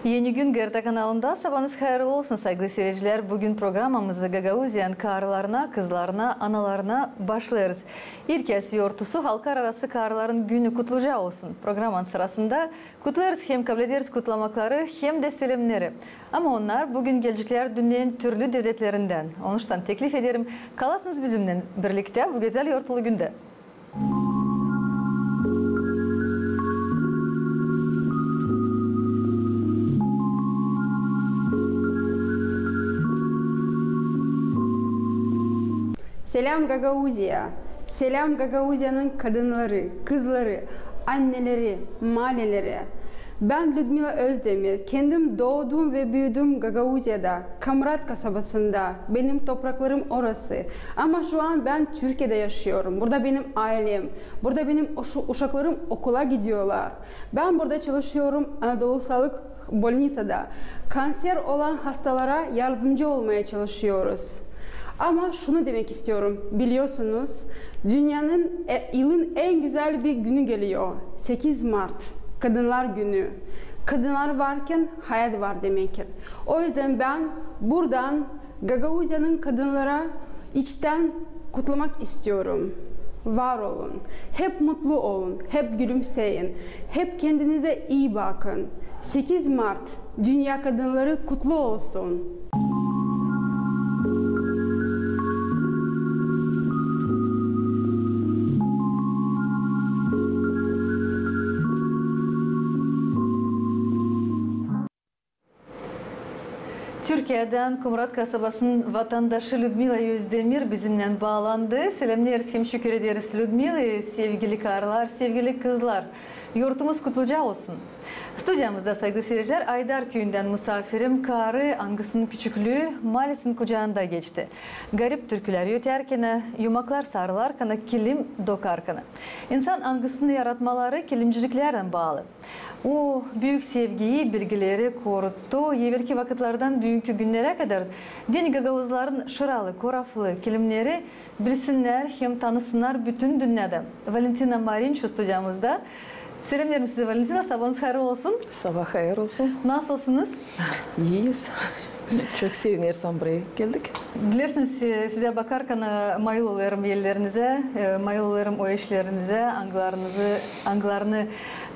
Yeni gün Gerta kanalında sabahınız hayırlı olsun saygılı seyirciler. Bugün programımızı Gagauziyan karılarına, kızlarına, analarına başlarız. İlk yortusu halkar arası karıların günü kutluca olsun. Programın sırasında kutlarız hem kabul ederiz kutlamakları hem de selamları. Ama onlar bugün gelecekler dünyanın türlü devletlerinden. Onuştan teklif ederim kalasınız bizimle birlikte bu güzel yortulu günde. Selam Gagauzya. Selam Gagauzya'nın kadınları, kızları, anneleri, mahalleleri. Ben Ludmila Özdemir. Kendim doğdum ve büyüdüm Gagauzya'da, Kamrat kasabasında. Benim topraklarım orası. Ama şu an ben Türkiye'de yaşıyorum. Burada benim ailem. Burada benim uşaklarım okula gidiyorlar. Ben burada çalışıyorum Anadolu Sağlık Bolnica'da. Kanser olan hastalara yardımcı olmaya çalışıyoruz. Ama şunu demek istiyorum, biliyorsunuz dünyanın yılın en güzel bir günü geliyor. 8 Mart, Kadınlar Günü. Kadınlar varken hayat var demektir. O yüzden ben buradan Gagauzya'nın kadınlara içten kutlamak istiyorum. Var olun, hep mutlu olun, hep gülümseyin, hep kendinize iyi bakın. 8 Mart, Dünya Kadınları kutlu olsun. Türkiye'den Kumrat kasabasının vatandaşı Ludmila Özdemir bizimle bağlandı. Selamlar, teşekkür ederiz Ludmila, sevgili karılar, sevgili kızlar. Yurtumuz kutluca olsun. Stüdyamızda saygılı seyirciler Aydar köyünden misafirim karı angısının küçüklüğü Malis'in kucağında geçti. Garip türküler öterken, yumaklar sarılarken, kilim dokarken. İnsan angısını yaratmaları kilimciliklerden bağlı. O büyük sevgiyi, bilgileri koruttu. Evvelki vakitlerden bugünkü günlere kadar Deni Gagavuzların şıralı, koraflı kilimleri bilsinler hem tanısınlar bütün dünyada. Valentina Marinço stüdyamızda. Selamlarım size Valentina, sabahınız hayırlı olsun. Sabah hayır olsun. Nasılsınız? İyiyiz. Çok sevinirsem buraya geldik. Dilerseniz size bakarken mayolularım yerlerinize, mayolularım o işlerinize, anglarını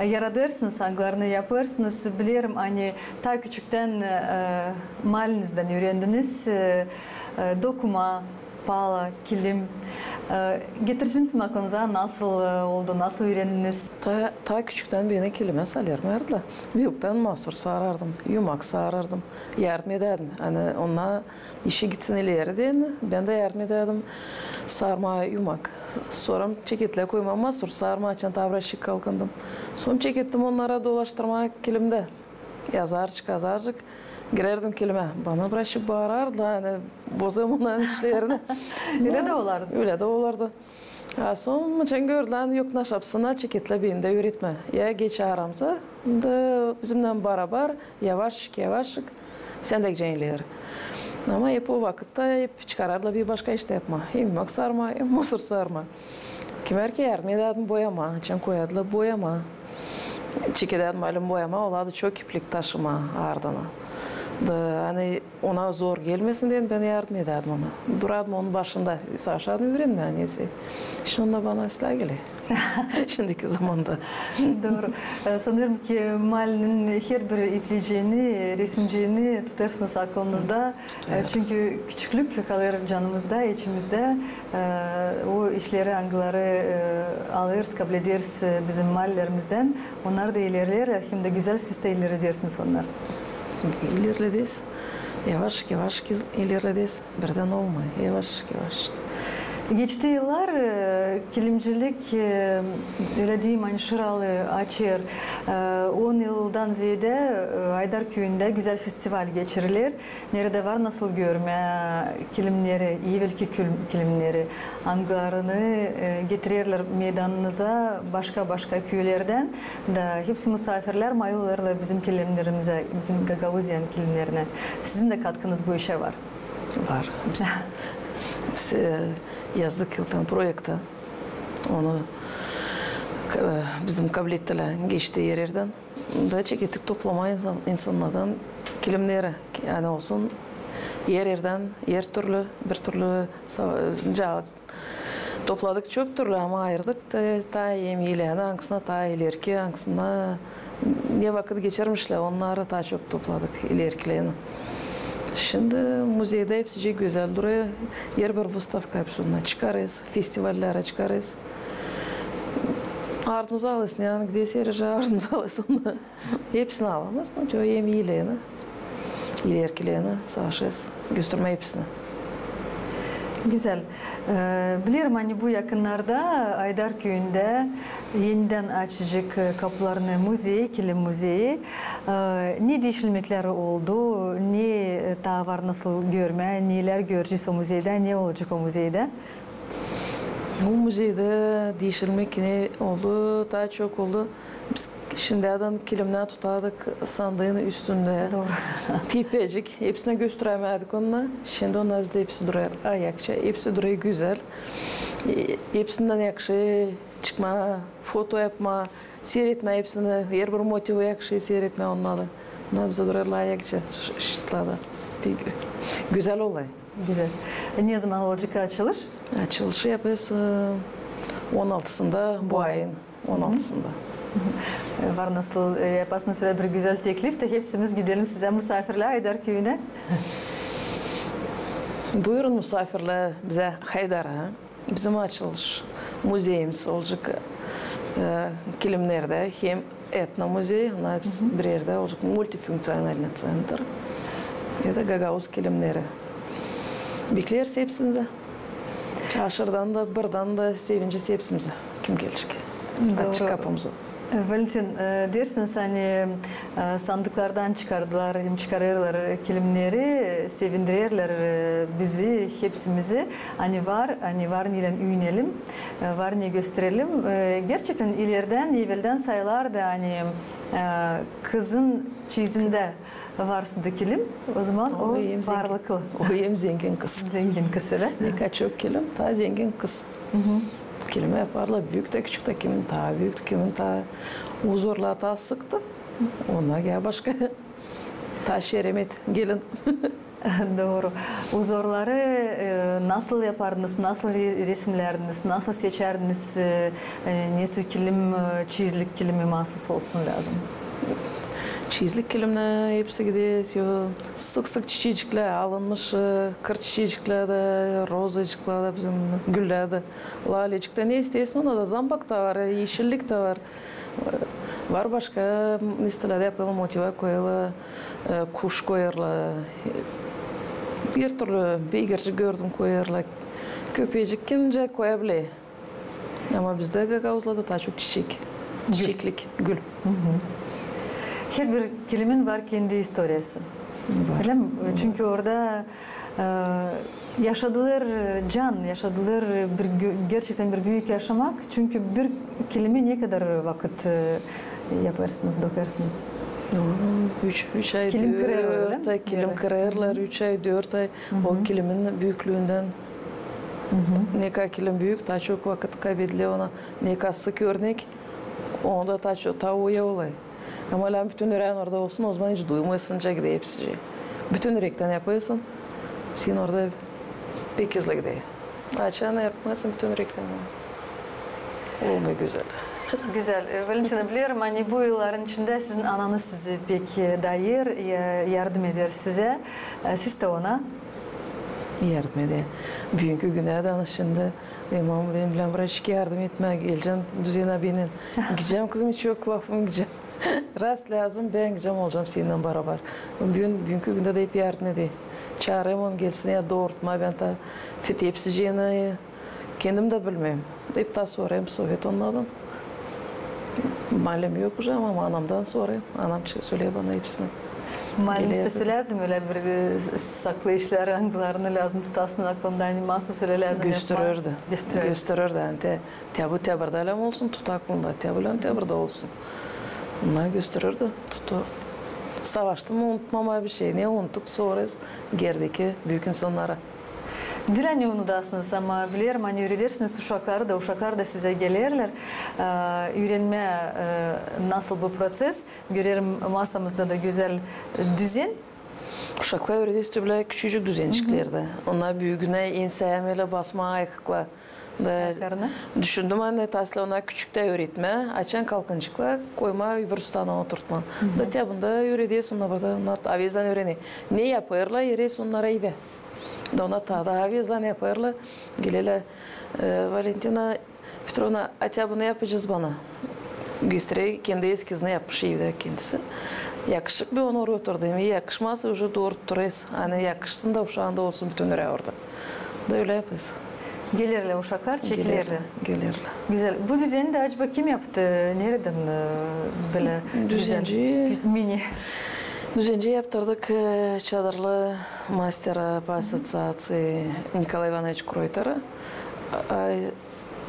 yaratırsınız, anglarını yaparsınız. Bilirim hani ta küçükten mahallenizden öğrendiniz. Dokuma, pala, kilim. Getirsiniz mi aklınıza nasıl oldu, nasıl öğrendiniz? Ta küçükten beni kilime salarlardı. Büyükten mahsur sarardım, yumak sarardım, yardım ederdim. Hani ona işi gitsin ileri ben de yardım ederdim. Sarma, yumak. Sonra çekitle koymam mahsur sarma için tavraşık kalkındım. Sonra çekittim onlara dolaştırma kilimde. Yazarcık. Girerdim kilime. Bana bırakıp bağırardı. Hani bozayım onların işlerini. Öyle de olardı. Öyle de olardı. Sonra sen gördüler yok naşapsına çekitle beni de öğretme. Ya geç aramıza da bizimle beraber yavaş sen de gideceksin. Ama hep o vakitte hep çıkararlar bir başka işte yapma. Hem mak sarma hem mosur sarma. Kimer ki yardım ederdim boyama. Sen koyardılar boyama. Çekederdim malum boyama. Oladı çok iplik taşıma ardına. Hani ona zor gelmesin diye ben yardım ederdim ona. Durardım onun başında. Savaşardım öğrenme neyse. Şimdi onda bana ıslah geliyor. Şimdiki zamanda. Doğru. Sanırım ki mahallenin her bir ipleyeceğini, resimciğini tutarsınız aklınızda. Çünkü küçüklük kalır canımızda, içimizde. O işleri, angıları alırız, kabul ederiz bizim mahallelerimizden. Onlar da ilerler. Hem de güzel siz de ilerledersiniz onlar. İlerlediyiz. Yavaş ilerlediyiz. Birden olmuyor. Yavaş. Geçti yıllar kilimcilik öyle diyeyim hani şıralı açır 10 yıldan ziyade Aydar köyünde güzel festival geçirilir. Nerede var nasıl görme kilimleri, evvelki kilimleri, anglarını getirirler meydanınıza başka köylerden da hepsi misafirler mayollarla bizim kilimlerimize, bizim Gagauziyan kilimlerine. Sizin de katkınız bu işe var. Var. Biz yazdık yıldan projekte. Onu bizim kabiliyetler geçti yerlerden da çekitik toplama insanlardan kilimleri yani olsun yerlerden yer türlü bir türlü topladık çok türlü ama ayırdık ta yemeğiyle ankısına ta ileriki ankısına ne vakit geçirmişler onları daha çok topladık ilerkilerini. Şimdi müzeyde hepsi güzel duruyor. Yer bir выставка hepsinden çıkarız, festivallere çıkarız. Ardımıza alıyorsun yani gidesi yere ardımıza alıyorsun. Hepsini alamaz. Çünkü yemeğilerini, ilerkilerini savaşırız, gösterme hepsini. Güzel. Bilirim hani bu yakınlarda Aydarköy'ünde yeniden açacak kapılarını müzeyi, kilim müzeyi. Ne değişiklikler oldu, ne daha var nasıl görme, neler göreceğiz o müzeyde, ne olacak o müzeyde? Bu müzeyde değişiklik ne oldu, daha çok oldu. Biz şimdiden kilimden tutardık sandığın üstünde. Doğru. Pipecik. Hepsine gösteremedik onunla. Şimdi onlar bizde hepsi duruyor ayakça. Hepsi duruyor güzel. Hepsinden yakışı çıkma, foto yapma, seyretme hepsini. Her bir motivi yakışı seyretme onları. Onlar bize duruyor ayakça. Şıtladı. Güzel olay. Güzel. Ne zaman olacak açılış? Açılışı yapıyoruz 16'sında bu ayın 16'sında. Var nasıl yapasınız öyle bir güzel teklif de hepsimiz gidelim size misafirle Aydarköy'üne. Buyurun misafirle bize Haydar'a. Bizim açılış müzeyimiz olacak Kilimler'de hem etno müzeyi, bir yerde olacak multifunksiyonelli center ya da Gagauz kilimleri. Bekleriz hepsinize. Aşırıdan da birden de sevinci hepsimize. Kim gelecek? Açık kapımızı. Valentin, dersiniz hani sandıklardan çıkardılar, hem çıkarırlar kilimleri, sevindirirler bizi, hepsimizi. Hani var neyle üyünelim, var ne gösterelim. Gerçekten ileriden, evvelden sayılardı hani kızın çizinde varsın kilim. O zaman o varlıklı. O hem zengin kız. Zengin kız öyle. Ne kadar çok kilim, ta zengin kız. Kelime yaparlar. Büyük de küçük de kimin ta büyük, kimin ta huzurla ta sıktı. Ona gel başka ta şeremet gelin. Doğru. Huzurları nasıl yapardınız, nasıl resimlerdiniz, nasıl seçerdiniz, ne kilim, çizlik kilimi mahsus olsun lazım? Çizlik kilimle hepsi gidiyor. Sık sık çiçekler alınmış, kır çiçekler de, rozacıklar da bizim güller de, lalecikler ne istiyorsun ona da zambak da var, yeşillik de var. Var başka listelerde yapılan motive koyuyorlar, kuş koyuyorlar. Bir türlü beygirci gördüm koyuyorlar. Köpecik kimce koyabilir. Ama bizde Gagauzlarda daha çok çiçek, çiçeklik, gül. Her bir kelimin var kendi historiası. Öyle mi? Çünkü orada yaşadılar yaşadılar gerçekten bir büyük yaşamak. Çünkü bir kelime ne kadar vakit yaparsınız, dökersiniz? 3 ay, kilim 4 ay, kilim kırarlar, 3 ay, 4 ay. O kilimin büyüklüğünden ne kadar kilim büyük, daha çok vakit kaybediliyor ona. Ne kadar sık örnek, onda daha çok tavuğa olay. Ama lan bütün yüreğin orada olsun, o zaman hiç duymuyorsun gidip hepsi. Bütün yürekten yapıyorsun, sen orada bir kızla gidiyor. Açığını yapmıyorsun, bütün yürekten. Olmuyor güzel. Güzel. Valentina biliyorum hani bu yılların içinde sizin ananız sizi pek dair yardım eder size. Siz de ona yardım ediyor. Bugünkü günlerden şimdi imam benim bilen yardım etmeye geleceğim. Düzene binin. Gideceğim kızım hiç yok lafım gideceğim. Rast lazım ben gideceğim olacağım seninle beraber. Bugünkü günde de hep yardım ediyor. Çağırayım onu gelsin ya doğurtma ben de hepsiciğini kendim de bilmiyorum. Hep daha sorayım sohbet onlardan. Malum yok hocam ama anamdan sorayım. Anam söylüyor bana hepsini. Mahallemizde söylerdim öyle bir saklı işler hangilerini lazım tutasın aklında hani mahsus öyle lazım gösterirdi. Gösterirdi. Yani bu tebirde olsun tut aklında. Tebirde olsun. Onlar gösterirdi. Tutu. Savaştım unutmama bir şey. Ne unuttuk sorarız gerdeki büyük insanlara. Dileni unudasınız ama bilirim hani öğrenirsiniz uşaklar da size gelirler. Öğrenme nasıl bu proses? Görerim masamızda da güzel düzen. Uşaklar öğrediyiz tübüle küçücük düzençiklerde. Onlar büyüğüne inseyemeyle basma ayıkla. Düşündüm anne tasla ona küçükte öğretme, açan kalkıncıkla koyma öbür ustana oturtma. Da tebunda öğrediyiz onlar burada avizden öğreni. Ne yaparlar yeriz onlara ibe. Da ona da avizden yaparlar. Gelele Valentina Petrovna atya bunu yapacağız bana. Göstere kendi eskizine yapmış evde kendisi. Yakışık bir onu oraya oturdu. Yakışmazsa уже doğru turayız. Hani yakışsın da uşağında olsun bütün oraya orada. Da öyle yapıyoruz. Gelirler uşaklar, çekilirler. Gelirler. Güzel. Bu düzeni de acaba kim yaptı? Nereden böyle düzenci? Mini. Düzenci yaptırdık çadırlı mastera по ассоциации Nikolay Ivanoviç Kroytar'a.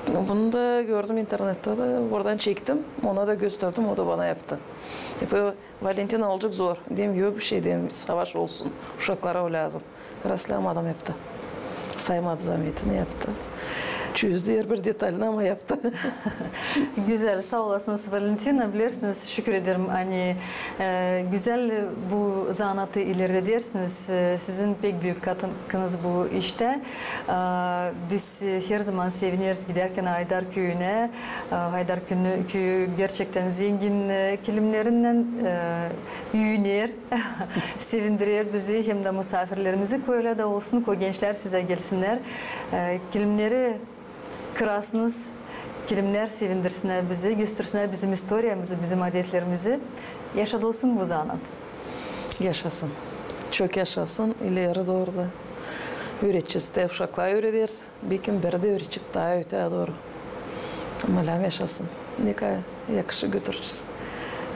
Bunu da gördüm internette de oradan çektim. Ona da gösterdim, o da bana yaptı. Yapıyor, Valentina olacak zor. Diyeyim yok bir şey diyeyim, savaş olsun. Uşaklara o lazım. Raslam adam yaptı. Saymadı zahmetini yaptı. Çözdü yer bir detayını ama yaptı. Güzel, sağ olasınız Valentina. Bilirsiniz, şükür ederim. Hani güzel bu zanatı ilerledirsiniz. Sizin pek büyük katkınız bu işte. Biz her zaman seviniriz giderken Haydar Köyü'ne. Haydar Köyü gerçekten zengin kilimlerinden büyünür, sevindirir bizi. Hem de misafirlerimizi köyle de olsun, o gençler size gelsinler. Kilimleri kırasınız, kilimler sevindirsinler bizi, göstersinler bizim historiyamızı, bizim adetlerimizi. Yaşatılsın bu zanat. Yaşasın. Çok yaşasın. İleri doğru da. Öğreteceğiz de uşaklar öğretiriz. Bir gün bir de öğretecek daha öteye doğru. Ama yaşasın. Ne kadar yakışı götüreceğiz.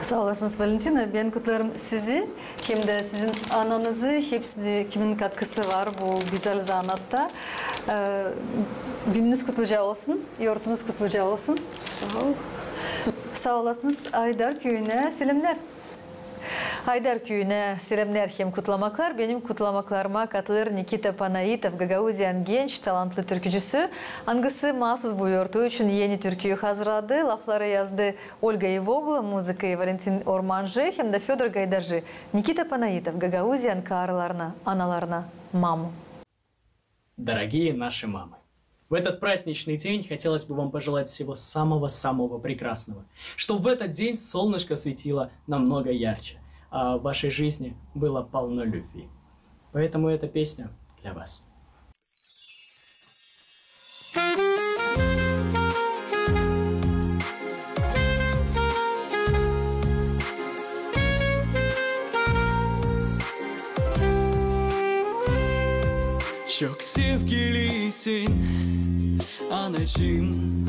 Sağ olasınız Valentina. Ben kutlarım sizi. Hem de sizin ananızı. Hepsi kimin katkısı var bu güzel zanatta. Gününüz kutluca olsun. Yurtunuz kutluca olsun. Sağ ol. Sağ olasınız. Haydar Köyü'ne selamlar. Haydar Köyü'ne selamlar hem kutlamaklar. Benim kutlamaklarıma katılır Nikita Panayitov, Gagauziyan genç, talantlı türkücüsü. Angısı mahsus bu yurtu için yeni türküyü hazırladı. Lafları yazdı Olga Ivoglu, müzikayı Valentin Ormancı hem de Fyodor Gaydarcı. Nikita Panayitov, Gagauziyan karılarına, analarına, маму. Дорогие наши мамы, в этот праздничный день хотелось бы вам пожелать всего самого-самого прекрасного, чтобы в этот день солнышко светило намного ярче, а в вашей жизни было полно любви. Поэтому эта песня для вас. Çok sevgilisin anacığım,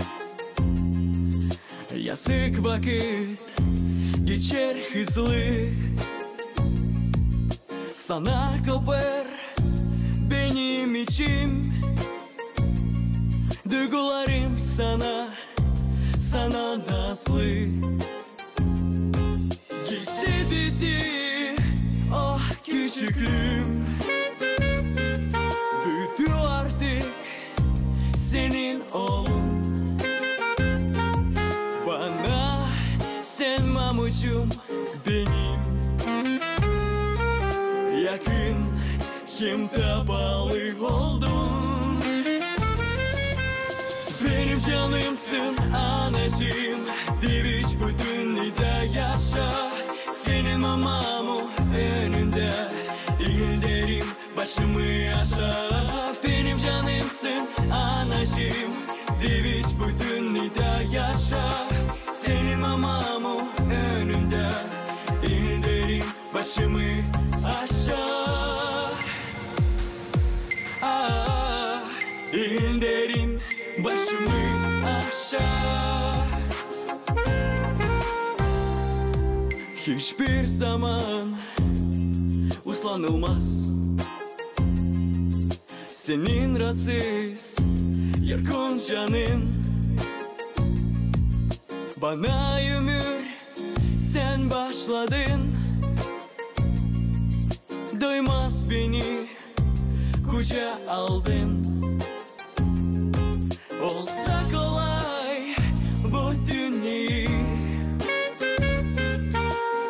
yazık vakit geçer hızlı. Sana kopar benim içim, duygularım sana nazlı. Gitti dedi ah küçüklüğüm, büyüdü artık senin oğlun. Bana sen mamucum benim, yakın hem de bağlı oldun. Benim canımsın anacığım, diviç bu dünyada yaşa. Senin mamamı önünde inlerim başımı aşağı. Benim canımsın anacığım, diviç bu dünyada yaşa. Senin mamamı önünde inlerim başımı aşağı. İnlerim başımı aşağı. Hiçbir zaman uslanılmaz senin rahatsız yakın canın. Bana ömür sen başladın, doymaz beni kucağa aldın. Olsa kolay bu dünya,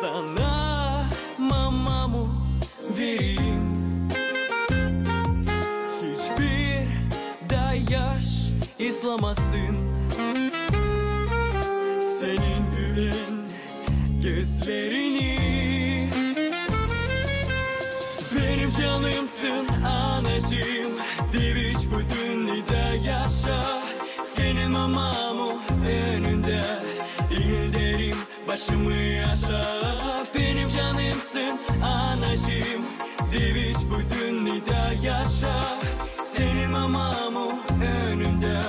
sana mamamı vereyim. Hiçbir daha yaş islamasın senin güven gözlerini. Benim canımsın anacığım, diviç bu dünyada yaşa. Senin mamamı önünde inlerim başımı aşağı. Benim canımsın anacığım, diviç bu dünyada yaşa. Senin mamamı önünde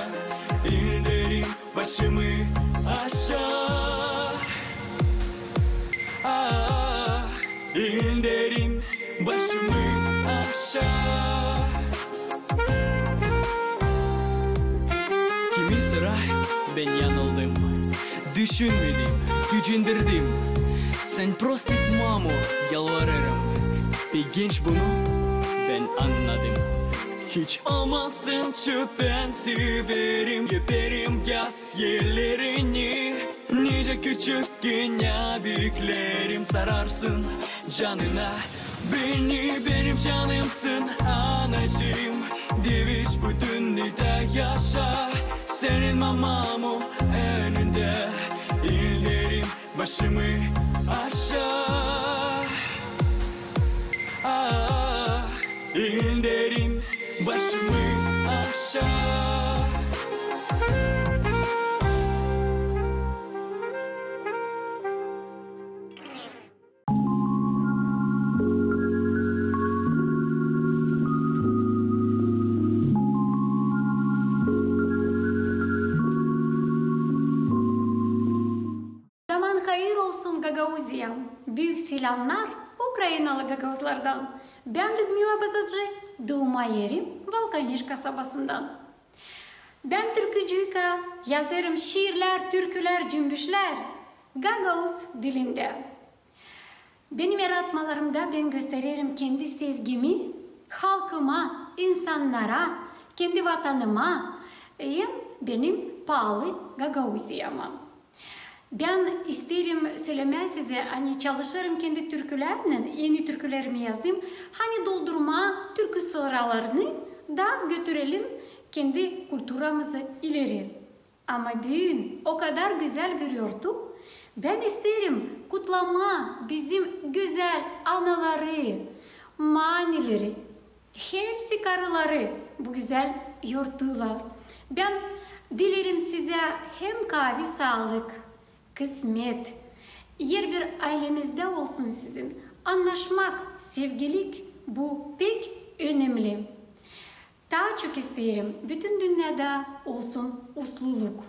inlerim başımı aşağı. İnlerim başımı aşağı. Kimi sıra ben yanıldım, düşünmedim, gücendirdim. Sen prostit mamu, yalvarırım. Bir genç bunu ben anladım. Hiç olmasın şu ben severim, geberim gaz yerlerini. Nice küçükken ya büyüklerim sararsın canına. Benim canımsın anacığım, diviç bu dünyada yaşa. Senin mamamı önünde inlerim başımı aşağı. İnlerim başımı aşağı. Zaman hayır olsun Gagauziyam. Büyük selamlar Ukraynalı Gagauzlardan. Ben Ludmila Bazadji, doğma yerim Volkaniş kasabasından. Ben türkücüyka, yazarım şiirler, türküler, cümbüşler Gagauz dilinde. Benim yaratmalarımda ben gösteririm kendi sevgimi halkıma, insanlara, kendi vatanıma, benim pahalı Gagauziyama. Ben isterim söylemeye size, hani çalışırım kendi türkülerimle, yeni türkülerimi yazayım. Hani doldurma türkü sıralarını da götürelim kendi kültürümüzü ileri. Ama bugün o kadar güzel bir yurtu. Ben isterim kutlama bizim güzel anaları, manileri, hepsi karıları bu güzel yurttular. Ben dilerim size hem kahve sağlık, kısmet, yer bir ailenizde olsun sizin. Anlaşmak, sevgilik bu pek önemli. Daha çok isterim bütün dünyada olsun usluluk.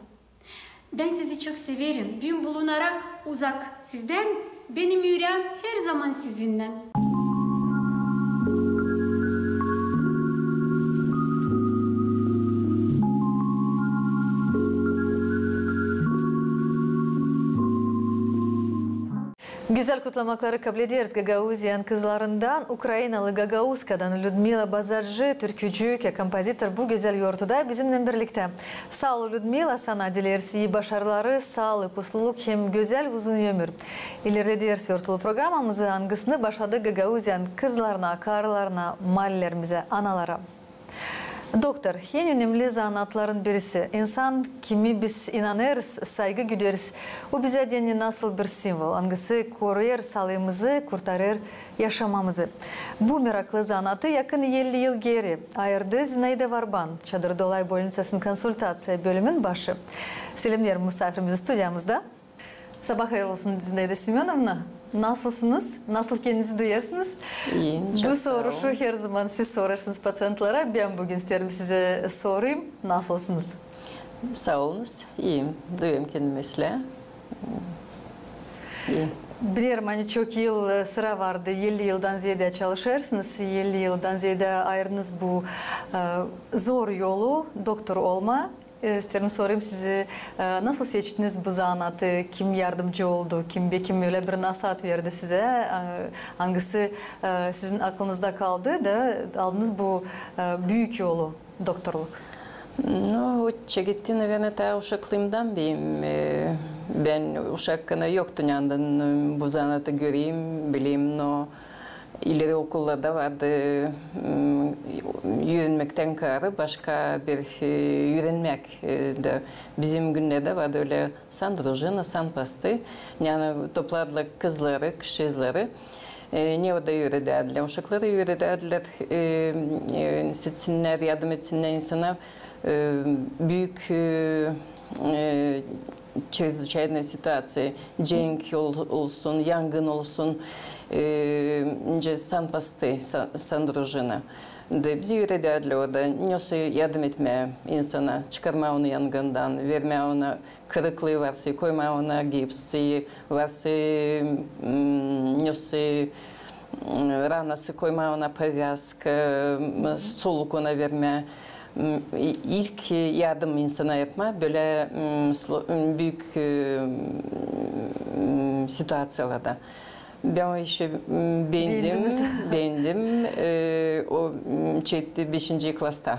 Ben sizi çok severim. Gün bulunarak uzak sizden, benim yüreğim her zaman sizinle. Güzel kutlamakları kabul ederiz Gagauziyan kızlarından, Ukraynalı Gagauzka'dan Ludmila Bazadji, türkücü, kompozitör bu güzel yurtuda bizimle birlikte. Sağ ol Ludmila, sana dileriz iyi başarıları, sağlık, mutluluk hem güzel uzun ömür. İlerlediğimiz yurtulu programımızı angısını başladı Gagauziyan kızlarına, karılarına, mahallelerimize, analara. Doktor, en önemli zanatların birisi. İnsan kimi biz inanırız, saygı güderiz. O bize deni nasıl bir simbol. Angısı koruyur sağlığımızı, kurtarır yaşamamızı. Bu meraklı zanatı yakın 50 yıl geri ayırdı Zinayda Varban, Çadır Dolay Bolnicası'nın konsultasiya bölümün başı. Selamlar misafirimiz stüdyamızda. Sabah hayırlı olsun Zinayda Semyonovna. Nasılsınız? Nasıl kendinizi duyarsınız? İyiyim, Bu soru şu her zaman siz sorarsınız patsiyentlere. Ben bugün isterim size sorayım. Nasılsınız? Sağ olunuz. İyiyim. Duyuyorum kendimi mesela. İyi. Bilirim hani çok yıl sıra vardı. 50 yıldan ziyade çalışırsınız. 50 yıldan ziyade ayırdınız bu zor yolu doktor olma. isterim sorayım size nasıl seçtiniz bu zanatı? Kim yardımcı oldu? Kim öyle bir nasihat verdi size? Hangisi sizin aklınızda kaldı da aldınız bu büyük yolu doktorluk? Ну, çekitti, наверное, ta uşaklığımdan beyim. Ben uşakkana yoktu yandan bu zanatı göreyim, bileyim. No, ileri okullarda vardı. Yürünmekten karı başka bir yürünmek de bizim günlerde vardı öyle sandrojina, sanpastı. Yani topladılar kızları, kızları. Ne o da yürüdüler, uşakları yürüdüler, sitsinler, yardım etsinler insana. Büyük çevreciğerine situasyon, cenk olsun, yangın olsun, sanpastı, sandrojina. Bizi yürüdüler orada, nasıl yardım etmeye insana, çıkarma onu yangından, verme ona kırıklığı varsa, koyma ona gipsi, varsa nasıl ranası, koyma ona повязка, soluk ona verme. İlk yardım insana yapma böyle büyük situasyonlarda. Ben o işi beğendim. O çekti 5. klasta.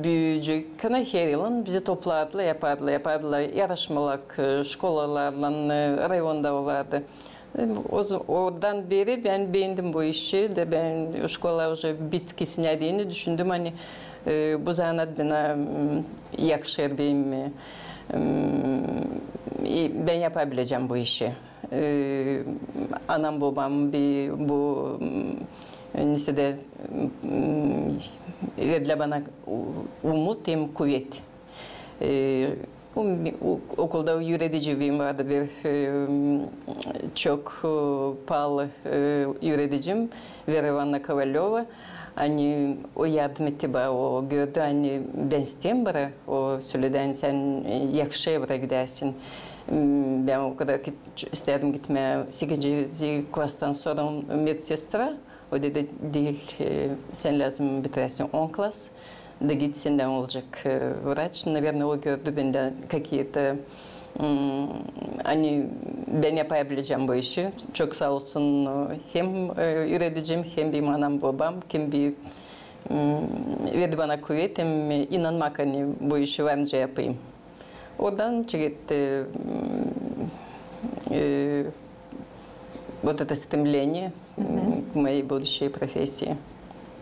Büyücü kana her yılın bizi topladılar, yapardılar. Yarışmalar, şkolalarla, rayonda olardı. Oradan beri ben beğendim bu işi de ben şkola уже bitkisine değini düşündüm hani bu zanat bana yakışır benim ben yapabileceğim bu işi. Anam babam bu lisede verdiler bana umut hem kuvvet. Okulda yöneticiliğim vardı bir çok pahalı yöneticim Vera Ivановna Kovalyova. Hani o yardım etti bana, o gördü hani ben isteyeyim bana. O söyledi sen yakışıya bana gidersin. Ben o kadar isterdim gitmeye 8. klastan sonra medsestra. O dedi değil sen lazım bitirersin 10 klas. Da git senden olacak врач. Наверное, o gördü benden какие-то hani ben yapabileceğim bu işi. Çok sağ olsun hem üreticim hem benim anam babam hem bir verdi bana kuvvet hem inanmak hani bu işi varınca yapayım. Oradan çıktı вот это стремление к моей будущей профессии.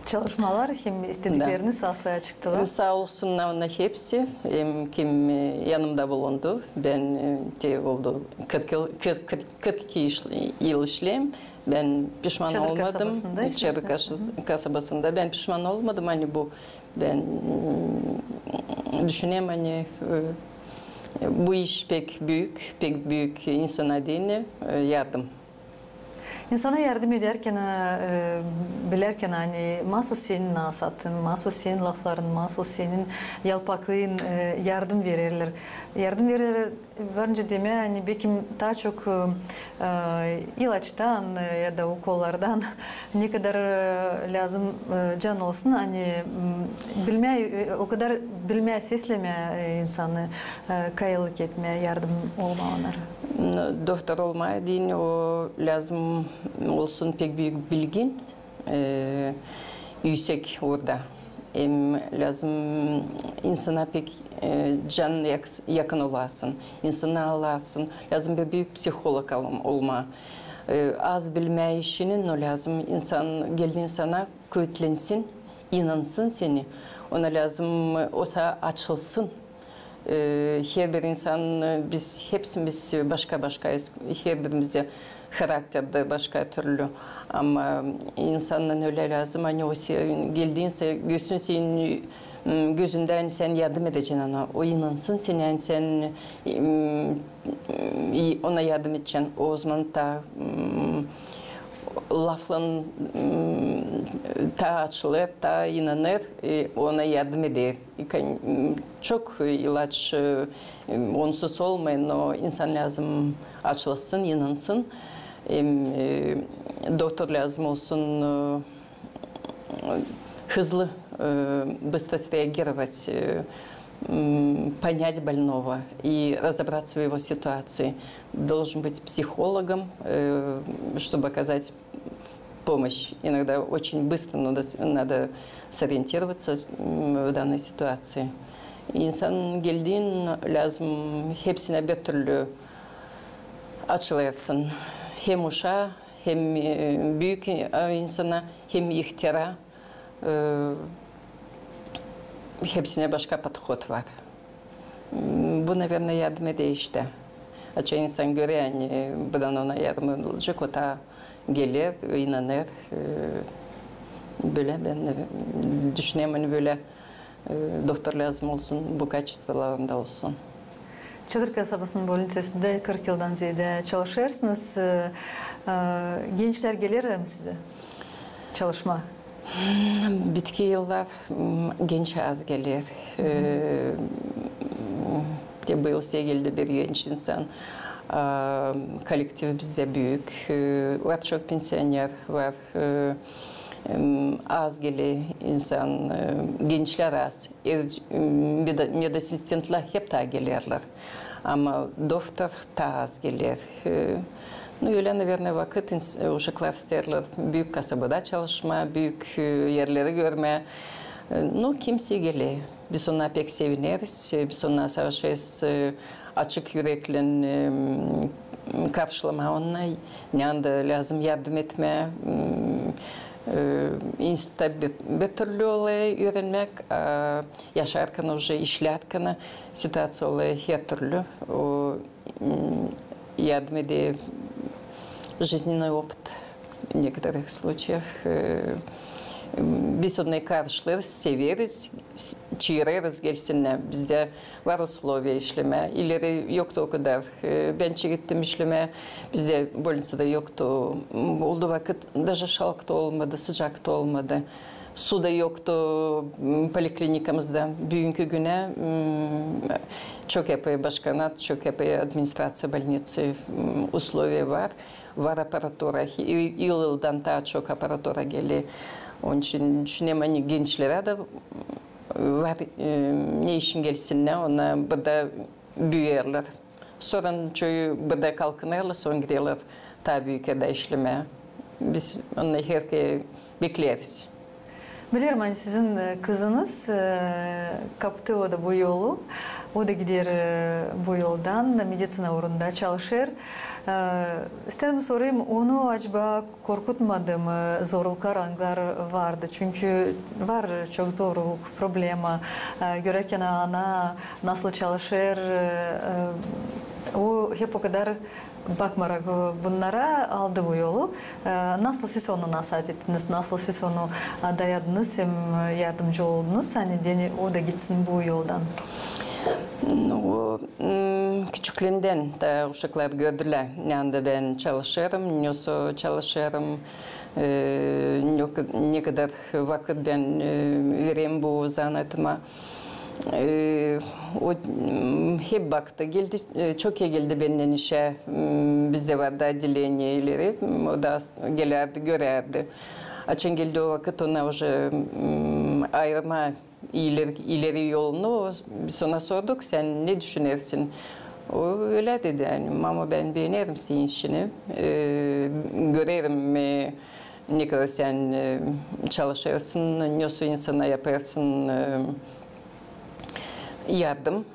Çalışmalar hem istedikleriniz aslaya çıktılar. Sağ olsunlar hepsi. Kim yanımda bulundu. Ben oldu 42 yıl işlem. Ben pişman olmadım. Çadır kasabasında. Ben pişman olmadım. Hani bu ben düşünüyorum hani bu iş pek büyük insana değil yardım. İnsana yardım ederken, bilerken hani mahsus senin nasatın, mahsus senin lafların, mahsus senin yalpaklığın yardım verirler. Yardım verirler varınca deme hani belki daha çok ilaçtan ya da okullardan ne kadar lazım can olsun hani bilmeye o kadar bilmeye sesleme insanı kayılık etmeye yardım olmaları. Doktor olmaya değil o lazım olsun pek büyük bilgin yüksek orada. Lazım insana pek can yakın olasın, insana alasın. Lazım bir büyük psikolog olma. Az bilme işinin o lazım insan geldiğin sana kuvvetlensin, inansın seni. Ona lazım olsa açılsın. Her bir insan hepimiz başkayız. Her birimize karakterde başka türlü. Ama insanın öyle lazım. Hani o geldiğinse gözün senin gözünden sen yardım edeceksin ona. O inansın seni yani sen ona yardım edeceksin. O zaman da laflan ta açılır, ta inanır, ona yardım eder. Çok ilaç onsuz olmayın, o insan lazım açılsın, inansın. Doktor lazım olsun, hızlı, быстро среагировать, понять больного и разобраться в его ситуации. Должен быть психологом, чтобы оказать помощь. Иногда очень быстро надо сориентироваться в данной ситуации. İnsan geldiğin lazım hepsine bir türlü açılırsın. Hem uşağa, hem büyük insana, hem ihtiyara. Hepsine başka подход var. Bu, наверное, yardım ediyor işte. Açık insan görüyor yani buradan ona yardım olacak, o da gelir, inanır. Böyle ben düşünüyorum hani böyle doktor lazım olsun, bu kачествоlarında olsun. Çadır kasabasının bölümünde 40 yıldan ziyade çalışırsınız. Gençler gelir mi size çalışma? Bitki yıllar genç az gelir. Bu yıl geldi bir genç insan. Kolektif bizde büyük. Var çok pensioner var. Az geliyor insan. Gençler az. Medasistentler hep daha gelirler. Ama doktor daha az gelir. Öyle, наверное, vakit uşaklar isterler büyük kasabada çalışma, büyük yerleri görme. Kimse geliyor. Biz ona pek seviniriz. Biz ona savaşırız açık yürekle karşılama ona. Yanında lazım yardım etme. İnstita bir türlü olayı öğrenmek. Yaşarken, işlerken situasyon olayı her türlü. Yardım ediyor. Жизненный опыт в некоторых случаях. Biz onu karşılarız, severiz, çığırırız gelsinler. Bizde var условия işleme. İleri yoktu o kadar. Ben gittim işleme. Bizde больницada yoktu. Olduğu vakit даже şalkta olmadı, sıcakta olmadı. Su da yoktu poliklinikamızda. Bugünkü güne çok yapıyor başkanat, çok yapıyor administrasyon больницы. Условия var. Var aparatura. Yıldan daha çok aparatura geliyor. Onun için düşünüyorum hani gençlere de var ne için gelsinler, ona burada büyürler. Sonra burada kalkınırlar, sonra gidiyorlar daha büyük yerde işlemeye. Biz onu herkese bekleriz. Bilirim hani sizin kızınız kaptı o da bu yolu. O da gider bu yoldan medisina uğrunda çalışır. İstedim sorayım, onu acaba korkutmadı mı? Zorluklar, anlar vardı. Çünkü var çok zorluk, problema. Görürken ana nasıl çalışır, o hep o kadar bakmarak bunlara aldı bu yolu. Nasıl siz onu nasihat ettiniz, nasıl siz onu dayadınız, hem yardımcı oldunuz, hani o da gitsin bu yoldan? Küçüklüğümden de uşaklar gördüler. Yani ben çalışırım, nasıl çalışırım, ne kadar vakit ben vereyim bu zanatıma. O hep baktı, geldi, çok iyi geldi benden işe. Bizde vardı adileniyeleri, o da gelirdi, görerdi. Açın geldi o vakit ona ayırma ileri yolunu biz ona sorduk, sen ne düşünürsün? O öyle dedi yani, mama ben beğenirim senin işini, görerim ne kadar sen çalışırsın, nasıl insana yaparsın yardım.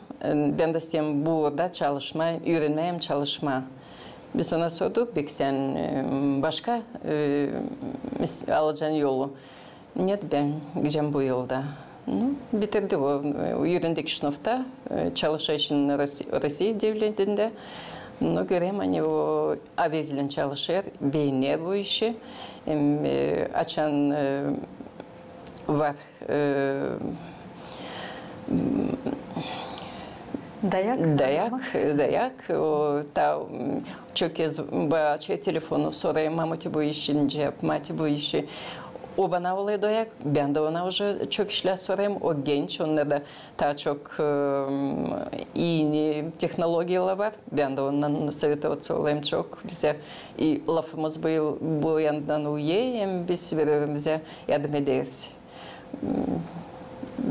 Ben de istedim burada çalışma, öğrenmeyim çalışma. Biz ona sorduk, peki sen başka alacağın yolu? Нет, ben gideceğim bu yolda. Bitirdi o. Öğrendik sınıfta, çalışıyor için Rusya devletinde. Göreyim hani o aviziyle çalışır, beğenir bu işi. Açan var. Dayak. O da çok kez açıyor telefonu, sorayım mamati bu işi, yapmati bu işi. O bana oluyor dayak, ben de ona çok işler sorayım. O genç, onda da daha çok iyi teknolojiler var. Ben de ondan savjetovat olayım çok. Bize lafımız bu yandan uyuyor, biz birbirimize yardım ederiz.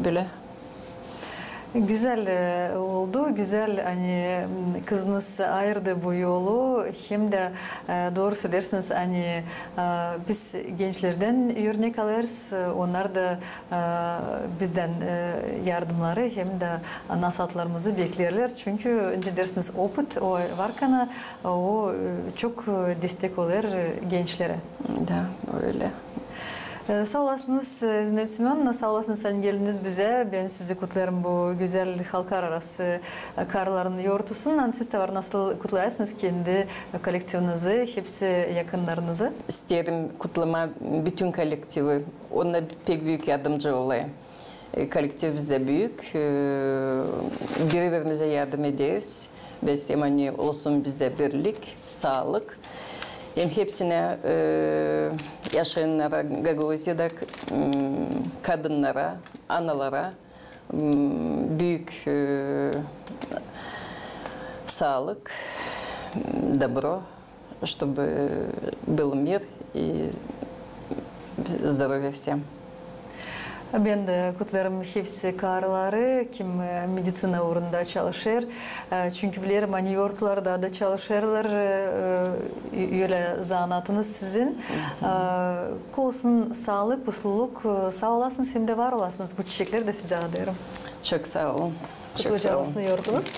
Böyle. Güzel oldu, güzel hani kızınız ayırdı bu yolu. Hem de doğru söylersiniz hani biz gençlerden örnek alırız. Onlar da bizden yardımları hem de nasihatlarımızı beklerler. Çünkü önce dersiniz opıt o varken o çok destek olur gençlere. Da öyle. Sağ olasınız Zinet Semyonovna, sağ olasınız sen geldiniz bize. Ben sizi kutlarım bu güzel halklar arası karların yortusundan. Siz de var nasıl kutlayasınız kendi koleksiyonunuzu, hepsi yakınlarınızı? İsterim kutlama bütün kolektivi. Ona pek büyük yardımcı olayım. Kolektif bizde büyük. Birbirimize yardım ederiz. Biz hani olsun bizde birlik, sağlık. Hem hepsine yaşayanlara, Gagavuzya'da kadınlara, analara büyük sağlık, добро, чтобы был мир и здоровье всем. Ben de kutlarım hepsi karıları, kim medicina uğrunda çalışır. Çünkü bilirim hani yortlarda da çalışırlar. Öyle zanatınız sizin. Olsun sağlık, mutluluk, sağ olasınız hem de var olasınız. Bu çiçekleri de size adıyorum. Çok sağ olun. Kutluca olsun yordunuz.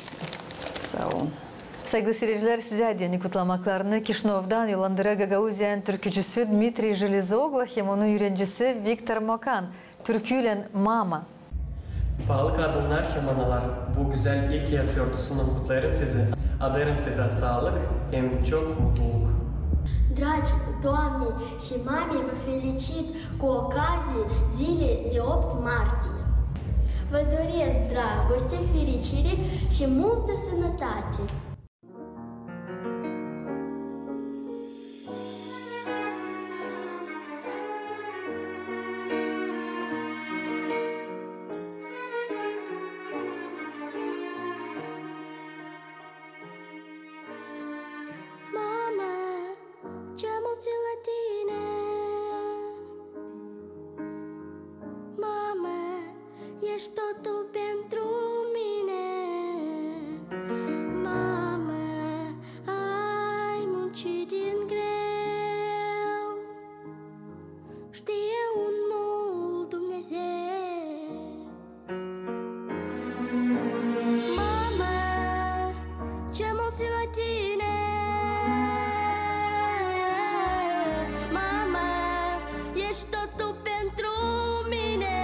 Sağ olun. Saygılı seyirciler, size hediyeni kutlamaklarını Kişinov'dan Yolandıra Gagauziyan türkücüsü Dmitri Железогло hem onun öğrencisi Viktor Mokan. Türküyle Mama. Pahalı kadınlar, hem analar, bu güzel ilk yaz yordusunu kutlarım sizi. Adarım size sağlık hem çok mutluluk. Dragi Doamne și mame, vă felicit cu ocazie zilei de 8 martie. Vă doresc dragoste, fericire și multă sănătate. Ești totul pentru mine. Mamă, ai muncit din greu. Știe unul Dumnezeu. Mamă, ce mult țin la tine. Mamă, ești totul pentru mine.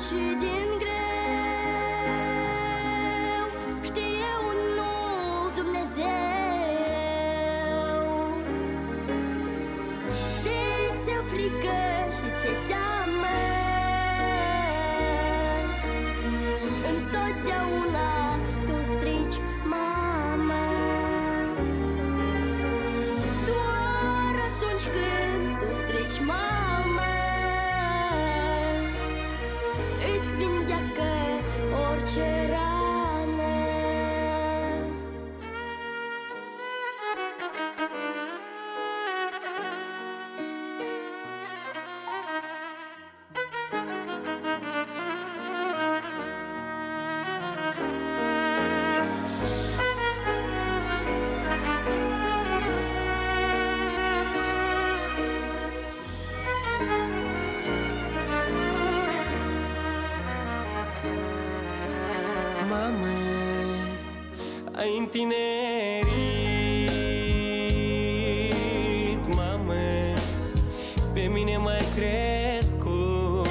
Și din greu știe unul Dumnezeu. De-ți-o frică și ți-e teamă, întotdeauna tu strici mamă. Doar atunci când tu strici mamă, îți vindeacă orice rană. Mamă, ai întinerit, mamă, pe mine m-ai crescut.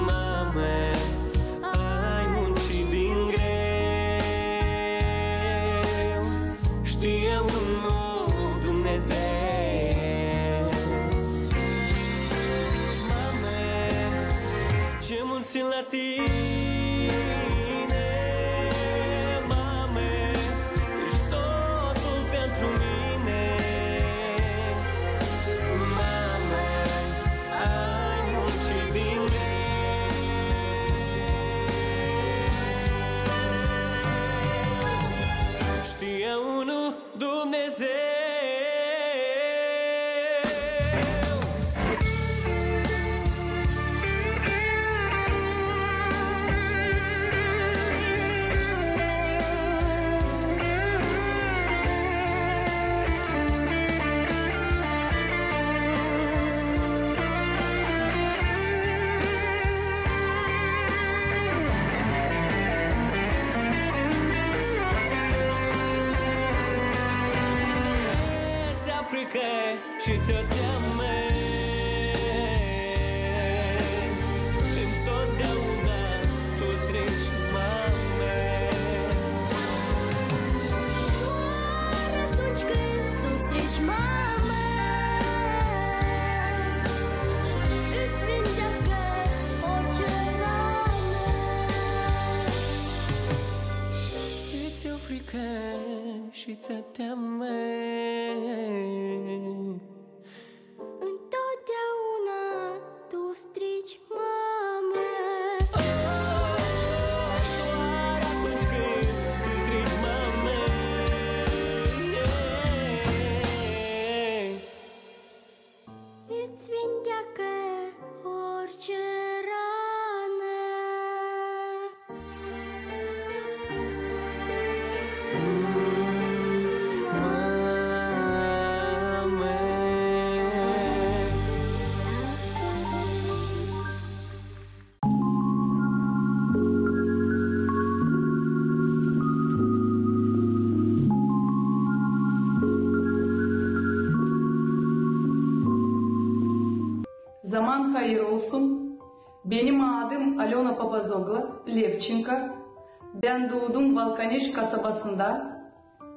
Mamă, ai muncit din greu, știe unul Dumnezeu. Mamă, ce mult țin la tine. Dumnezeu. frică și ți-o teamă. Întotdeauna tu strici, mamă. Doar atunci când tu strici, mamă, îți vindecă orice rană. Ți-o frică și ți-o teamă. Întotdeauna tu strici, mamă. Doar atunci când tu strici, mamă. Îți vindecă orice rană. Zaman hayır olsun. Benim adım Alona Papazoglu, Levçenko. Ben doğdum Valkaneş kasabasında.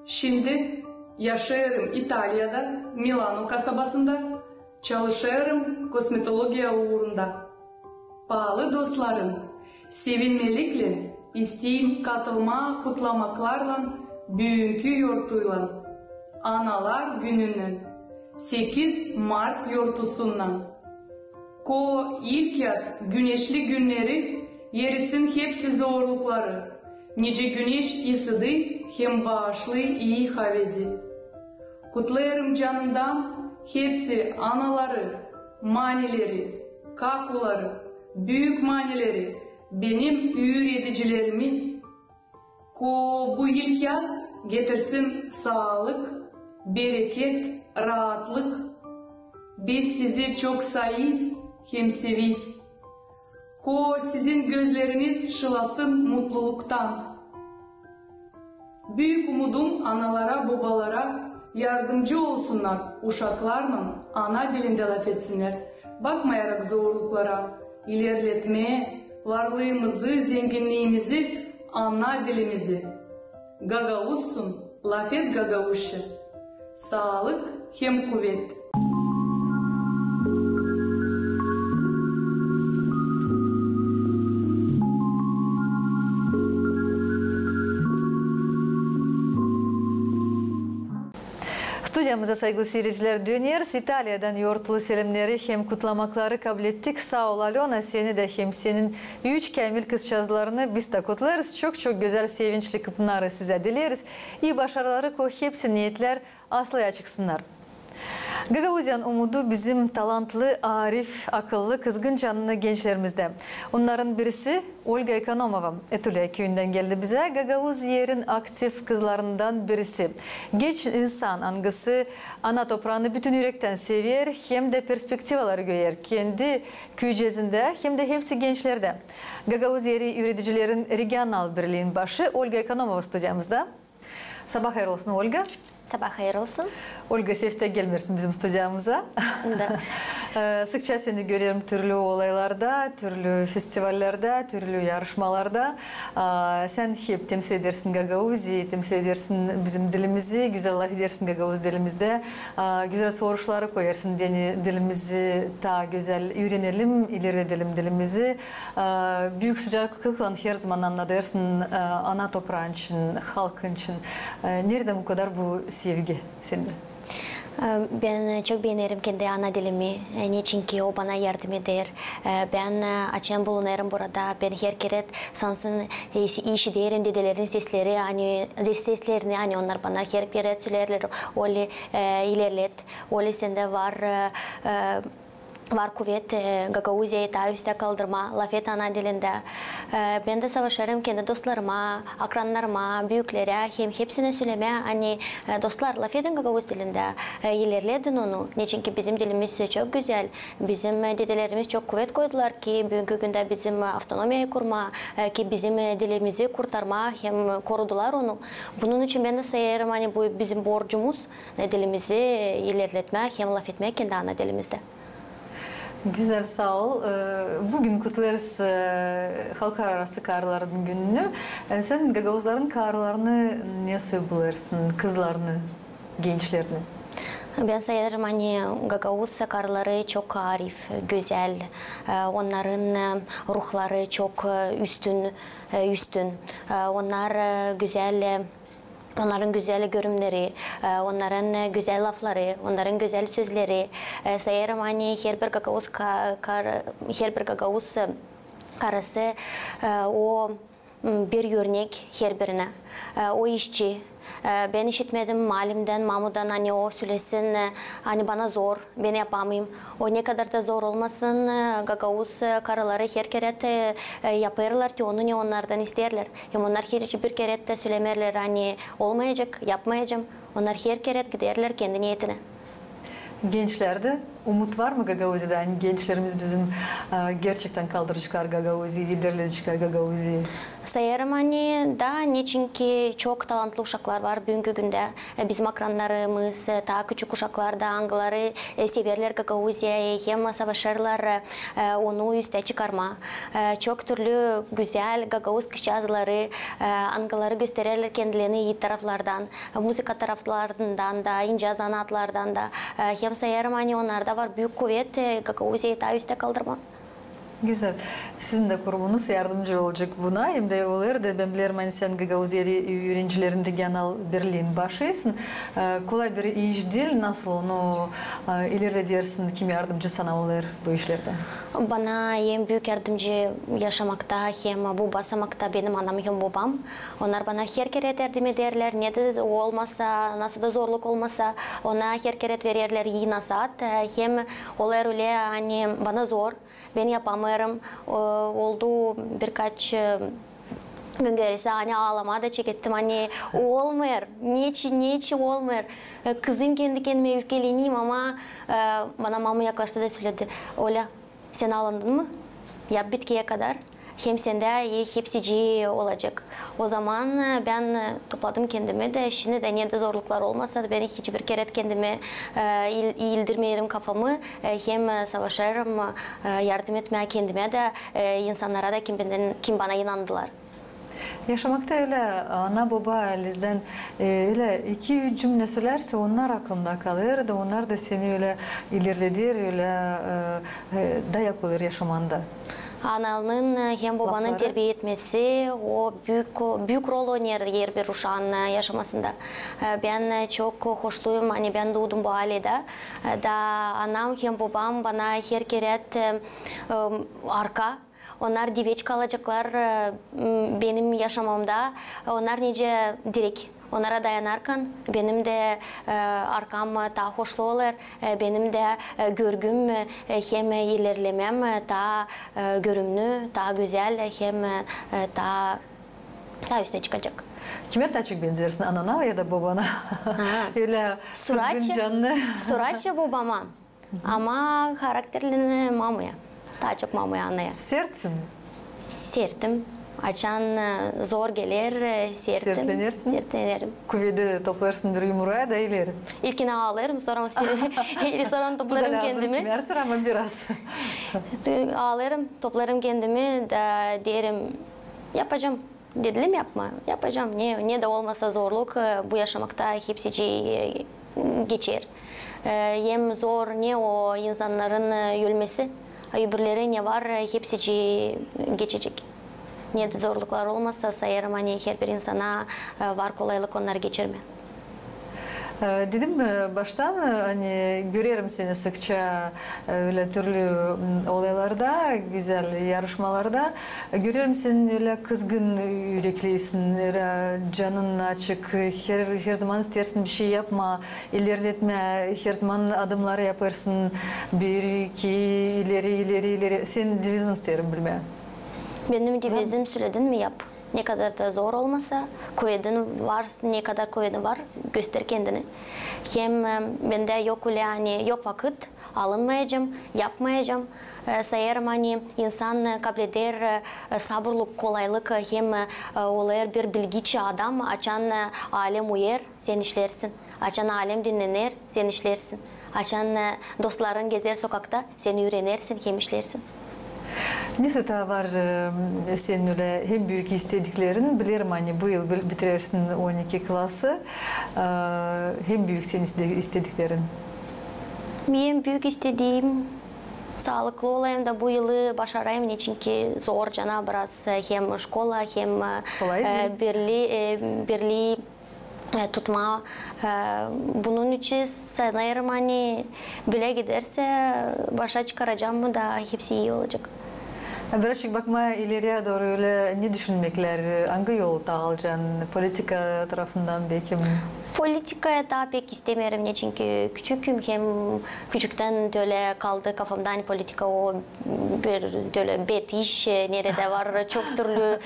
Şimdi yaşıyorum İtalya'da, Milano kasabasında. Çalışıyorum kosmetologiya uğrunda. Pahalı dostlarım, sevinmelikle isteyin katılma kutlamaklarla bugünkü yortuyla. Analar gününün 8 Mart yortusundan. Ko ilk yaz güneşli günleri yeritsin hepsi zorlukları. Nice güneş ısıdı hem bağışlı iyi havezi. Kutlarım canımdan hepsi anaları, manileri, kakuları, büyük manileri, benim üreticilerimi. Ko bu ilk yaz getirsin sağlık, bereket, rahatlık. Biz sizi çok sayıyız, hem seviyiz. Ko sizin gözleriniz şılasın mutluluktan. Büyük umudum analara, babalara yardımcı olsunlar. Uşaklarla ana dilinde laf etsinler. Bakmayarak zorluklara, ilerletmeye, varlığımızı, zenginliğimizi, ana dilimizi. Gagavuzsun, laf et gagavuşu. Sağlık hem kuvvet. Stüdyamıza saygılı seyirciler dönüyoruz. İtalya'dan yortulu selamları hem kutlamakları kabul ettik. Sağ ol Alona, seni de hem senin 3 kamil kızcağızlarını biz de kutlarız. Çok çok güzel, sevinçli kıpınarı size dileriz. İyi başarıları koy, hepsi niyetler aslıya çıksınlar. Gagauziyan umudu bizim talantlı, arif, akıllı, kızgın canlı gençlerimizde. Onların birisi Olga Ekonomova. Etulya köyünden geldi bize. Gagauziyerin aktif kızlarından birisi. Genç insan angısı ana toprağını bütün yürekten seviyor. Hem de perspektivaları görüyor. Kendi köycezinde hem de hepsi gençlerde. Gagauziyeri üreticilerin regional birliğin başı Olga Ekonomova stüdyamızda. Sabah hayır olsun Olga. Sabah hayır olsun. Olga, sevte gelmirsin bizim stüdyamıza. Sıkça seni görüyorum türlü olaylarda, türlü festivallerde, türlü yarışmalarda. Sen hep temsil edersin Gagauzi'yi, temsil edersin bizim dilimizi, güzel laf edersin Gagauz dilimizde. Güzel soruşları koyarsın dilimizi daha güzel öğrenelim, ileri edelim dilimizi. Büyük sıcaklıkla her zaman anlatırsın ana toprağın için, halkın için. Nereden bu kadar bu sevgi sende? Ben çok beğenirim kendi ana dilimi. Niçin ki o bana yardım eder. Ben açan bulunarım burada. Ben her kere sansın iş ederim dedelerin sesleri, seslerini onlar bana her kere söylerler. Öyle ilerlet. Öyle sende var var kuvvet Gagauziya'yı daha üstte kaldırma, lafet ana dilinde. Ben de savaşırım kendi dostlarıma, akranlarıma, büyüklere, hepsine söyleme. Hani dostlar lafetin Gagauz dilinde ilerledin onu. Çünkü bizim dilimiz çok güzel. Bizim dedelerimiz çok kuvvet koydular ki bugünkü günde bizim avtonomiyayı kurma, ki bizim dilimizi kurtarma, hem korudular onu. Bunun için ben de sayarım hani bu bizim borcumuz dilimizi ilerletmek, hem laf etmek kendi ana dilimizde. Güzel, sağ ol. Bugün kutlarız halklararası karıların gününü. Sen Gagauzların karılarını nasıl bularsın, kızlarını, gençlerini? Ben sayarım hani Gagauz karıları çok arif, güzel. Onların ruhları çok üstün. Onlar güzel. Onların güzel görünümleri, onların güzel lafları, onların güzel sözleri. Sayarım hani her bir Gagauz karısı o bir örnek her birine. O işçi. Ben işitmedim Malim'den, Mahmud'dan hani o söylesin hani bana zor, ben yapamayayım. O ne kadar da zor olmasın Gagauz karıları her kere yaparlar ki onu ne onlardan isterler. Hem onlar hiçbir kere de söylemerler hani olmayacak, yapmayacağım. Onlar her kere giderler kendi niyetine. Gençlerde umut var mı Gagauzya'da? Yani gençlerimiz bizim gerçekten kaldırı çıkar Gagauzya'yı, liderleri çıkar Gagauzya'yı. Sayarım hani da niçin ki çok talantlı uşaklar var bugünkü günde. Bizim akranlarımız, daha küçük uşaklar da angaları severler Gagauzya'yı, hem savaşırlar onu üste çıkarma. Çok türlü güzel Gagauz kışyazları, angaları gösterirler kendilerini iyi taraflardan, müzika taraflarından da, ince zanatlardan da. Hem sayarım hani onlarda var büyük kuvvet Gagauziya'yı daha üstte kaldırma. Güzel. Sizin de kurumunuz yardımcı olacak buna. Hem de olur da ben bilirim hani sen Gagauzya öğrencilerin regional Berlin başıysın. Kolay bir iş değil. Nasıl onu ilerledersin? Kim yardımcı sana olur bu işlerde? Bana en büyük yardımcı yaşamakta hem bu basamakta benim anam hem babam. Onlar bana her kere yardım ederler. Ne de olmasa, nasıl da zorluk olmasa ona her kere verirler iyi nasihat. Hem onlar öyle hani bana zor. Ben yapamıyorum. Oldu birkaç gün gerisi hani ağlama da çekettim hani olmuyor. Niçin olmuyor? Kızım kendi kendime öfkeleneyim ama bana mama yaklaştı da söyledi. Ola sen alındın mı? Yap bitkiye kadar. Hem sende hepsici olacak. O zaman ben topladım kendimi de şimdi de ne de zorluklar olmasa da ben hiçbir kere kendimi eğildirmeyelim kafamı. Hem savaşırım, yardım etmeye kendime de insanlara da kim bana inandılar. Yaşamakta öyle ana baba elinizden öyle 2-3 cümle söylerse onlar aklında kalır da onlar da seni öyle ilerledir, öyle dayak olur yaşamanda. Analının hem babanın terbiye etmesi o büyük rol oynar her bir uşağın yaşamasında. Ben çok hoşluyum hani ben doğdum bu ailede da anam hem babam bana her kere arka. Onlar diveç kalacaklar benim yaşamamda. Onlar nice direkt. Onlara dayanarken benim de arkam daha hoşlu olur. Benim de görgüm hem ilerlemem daha görünümlü, daha güzel hem daha üstüne çıkacak. Kime daha çok benzersin? Anana ya da babana? Öyle kızgın canlı. Suraçça babama. Ama karakterli mamaya. Daha çok mamaya anaya. Sertsin mi? Sertim. Açan zor gelir, sertim. Sertlenirsin? Sertlenirim. Kuvveti toplarsın bir yumruğa da ileri. İlkine ağlarım, sonra toplarım kendimi. Bu da lazım kimersin ama biraz. Ağlarım, toplarım kendimi da derim yapacağım. Dedim yapma, yapacağım. Ne de olmasa zorluk bu yaşamakta hepsi geçer. Hem zor ne o insanların ölmesi, öbürleri ne var hepsi geçecek. Ne de zorluklar olmazsa sayarım hani her bir insana var kolaylık onlar geçirme. Dedim baştan hani görüyorum seni sıkça öyle türlü olaylarda, güzel yarışmalarda. Görüyorum seni öyle kızgın yüreklisin, öyle canın açık, her zaman istersin bir şey yapma, ilerletme, her zaman adımları yaparsın, bir, iki, ileri. Senin devizin isterim bilmeye. Benim devizim söyledin mi yap. Ne kadar da zor olmasa, koyadın varsa ne kadar koyadın var, göster kendini. Hem bende yok öyle hani yok vakit, alınmayacağım, yapmayacağım. Sayarım hani insan kabul eder sabırlık, kolaylık, hem olayır bir bilgiçi adam, açan alem uyar, sen işlersin. Açan alem dinlenir, sen işlersin. Açan dostların gezer sokakta, sen öğrenirsin, hem işlersin. Ne süta var senin öyle hem büyük istediklerin, bilirim hani bu yıl bitirirsin 12 klası, hem büyük senin istediklerin? Benim büyük istediğim sağlıklı olayım da bu yılı başarayım, çünkü zor cana biraz hem şkola hem birliği tutma. Bunun için sanırım hani bile giderse başa çıkaracağım da hepsi iyi olacak. Birazcık bakma ileriye doğru öyle ne düşünmekler, hangi yol alacaksın, politika tarafından belki mi? Politikaya da pek istemiyorum çünkü küçüküm, hem küçükten öyle kaldı kafamda hani politika o bir öyle bet iş nerede var çok türlü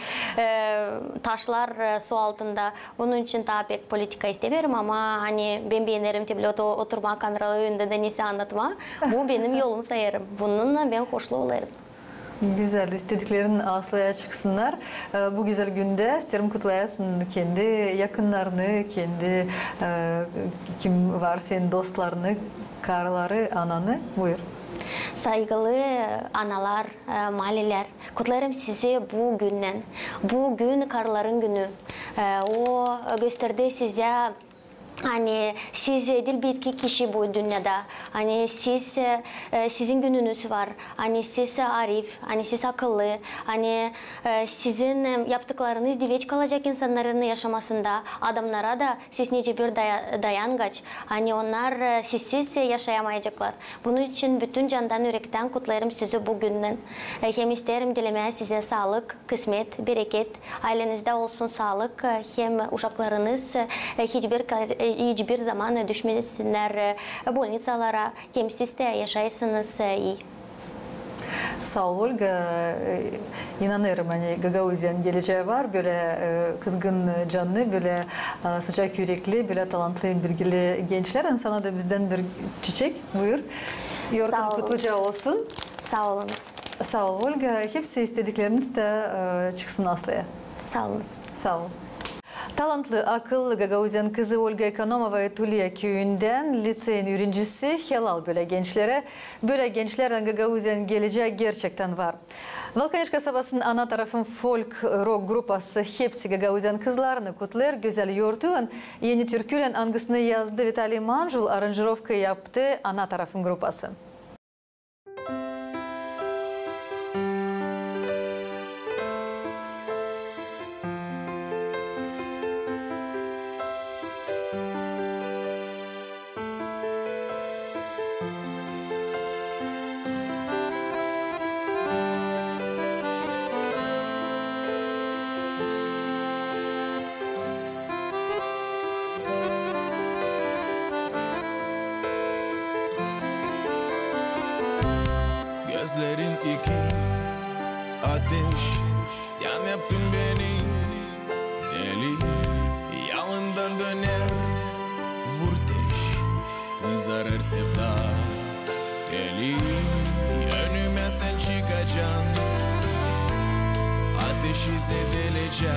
taşlar su altında. Bunun için daha pek politika istemiyorum ama hani ben beğenirim tabii oturma kameralı önünde de neyse anlatma. Bu benim yolum sayarım. Bununla ben hoşlu olurum. Güzel, istediklerin aslaya çıksınlar. Bu güzel günde isterim kutlayasın kendi yakınlarını, kendi kim var senin dostlarını, karıları, ananı. Buyur. Saygılı analar, maliler, kutlarım sizi bu günden. Bugün karıların günü. O gösterdi size hani siz dil bitki kişi bu dünyada. Hani sizin gününüz var. Hani siz arif, hani siz akıllı, hani sizin yaptıklarınız diveç kalacak insanların yaşamasında. Adamlara da siz nice bir dayangaç. Hani onlar sizsiz yaşayamayacaklar. Bunun için bütün candan yürekten kutlarım sizi bugünden. Hem isterim dilemeye size sağlık, kısmet, bereket. Ailenizde olsun sağlık. Hem uşaklarınız hiçbir zaman düşmesinler bolnisalara, hem siz de yaşaysınız iyi. Sağ ol Olga. İnanırım hani Gagauzyan geleceği var. Böyle kızgın canlı, böyle sıcak yürekli, böyle talantlı, bilgili gençler. Sana da bizden bir çiçek. Buyur. Yortun kutluca olsun. Sağ olunuz. Sağ ol Olga. Hepsi istedikleriniz de çıksın Aslı'ya. Sağ olunuz. Sağ olun. Talantlı, akıllı Gagauzyan kızı Olga Ekonomova Tuliya köyünden liseyin öğrencisi helal böyle gençlere. Böyle gençlerden Gagauzyan geleceği gerçekten var. Valkaniş kasabasının ana tarafın folk rock grupası hepsi Gagauzyan kızlarını kutlar. Güzel yortulan yeni türkülen angısını yazdı Vitaliy Manjul, aranjirovka yaptı ana tarafın grupası. Gözlerin iki ateş, sen yaptın beni deli. Yanından döner vurdeş, kızarır sevda deli. Önüme sen çıkacaksın, ateşi zedeleyeceksin.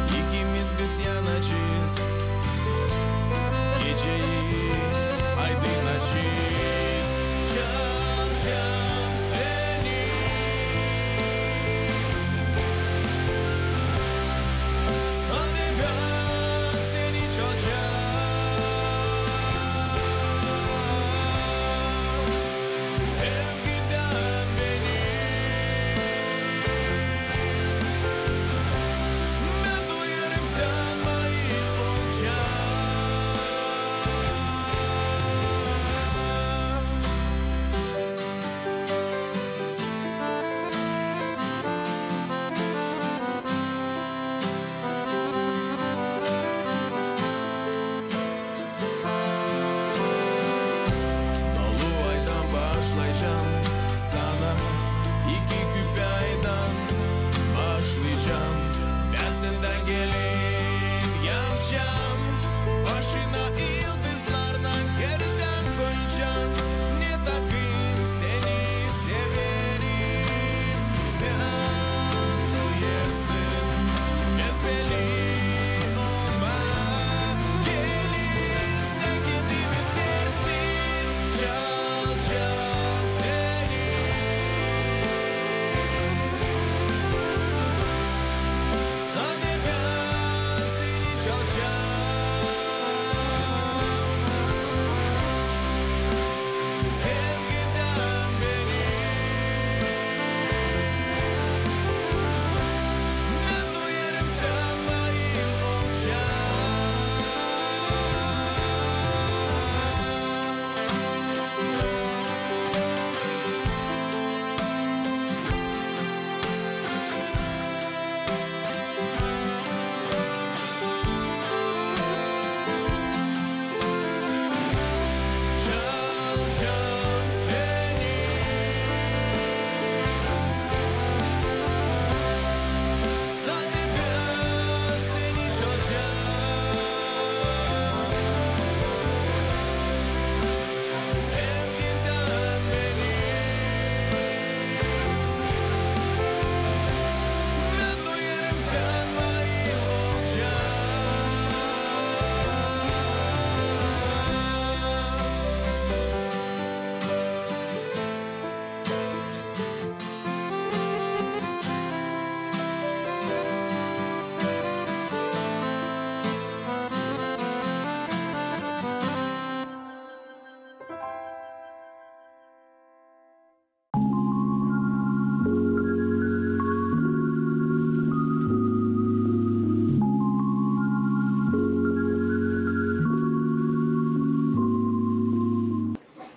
İkimiz biz yanacağız, geceyi aydınlatacağız. Çalacağım seni, sade ben seni çalacağım. Sevgiden beni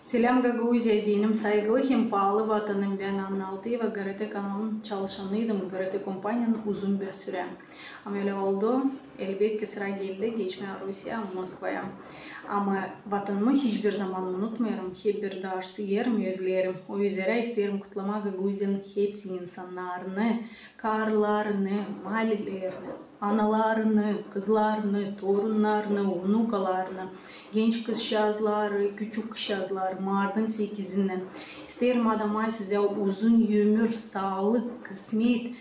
Selam Gagauzya, benim saygılı hem pahalı vatanım. Ben Anna Altayeva, GRT kanalının çalışanıydım. GRT kompanyanın uzun bir süre. Ama öyle oldu. Elbette sıra geldi geçmeye Rusya, Moskva'ya. Ama vatanımı hiçbir zaman unutmuyorum. Hep bir ders yerim, özlerim. O yüzden isterim kutlamak Gagauzyanın hepsi insanlarını, karlarını, mahallelerini, analarını, kızlarını, torunlarını, unukalarını, genç kızcağızları, küçük kızcağızları, Mart'ın 8'inden. İsterim adama size uzun ömür, sağlık, kısmet,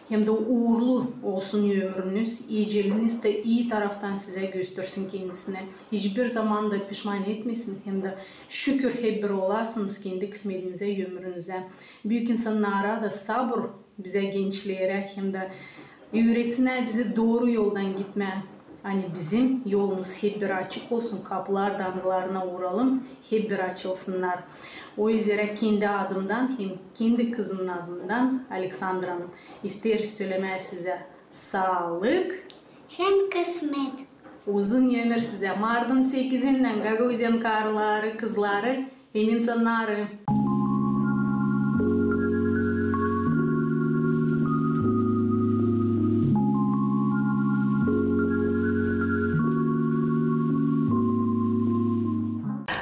hem de uğurlu olsun ömrünüz, iyiceliniz de iyi taraftan size göstersin kendisine. Hiçbir zaman da pişman etmesin, hem de şükür hep bir olasınız kendi kısmetinize, ömrünüze. Büyük insanlara da sabır bize gençlere, hem de öğretsinler bizi doğru yoldan gitmeye. Hani bizim yolumuz hep bir açık olsun, kapılar damgalarına uğralım, hep bir açılsınlar. O yüzden kendi adımdan hem kendi kızının adından Alexandra'nın ister söylemeye size sağlık hem kısmet. Uzun ömür size. Mart'ın 8'inden Gagauzyan karıları, kızları hem insanları.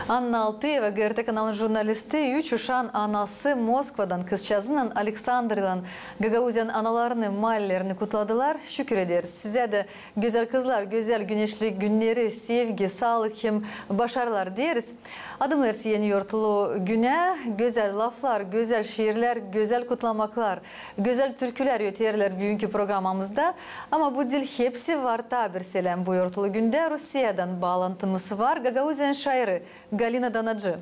Anna Altayeva, GRT kanalının jurnalisti, 3 uşağın anası Moskva'dan kızcağızının Alexandra'dan Gagauzyan analarını, mahallelerini kutladılar. Şükür ederiz. Size de güzel kızlar, güzel güneşli günleri, sevgi, sağlık hem başarılar deriz. Adımlar yeni yortulu güne, güzel laflar, güzel şiirler, güzel kutlamaklar, güzel türküler öterler bugünkü programımızda. Ama bu dil hepsi var tabir selam bu yortulu günde. Rusya'dan bağlantımız var. Gagauzyan şairi Galina Danacı.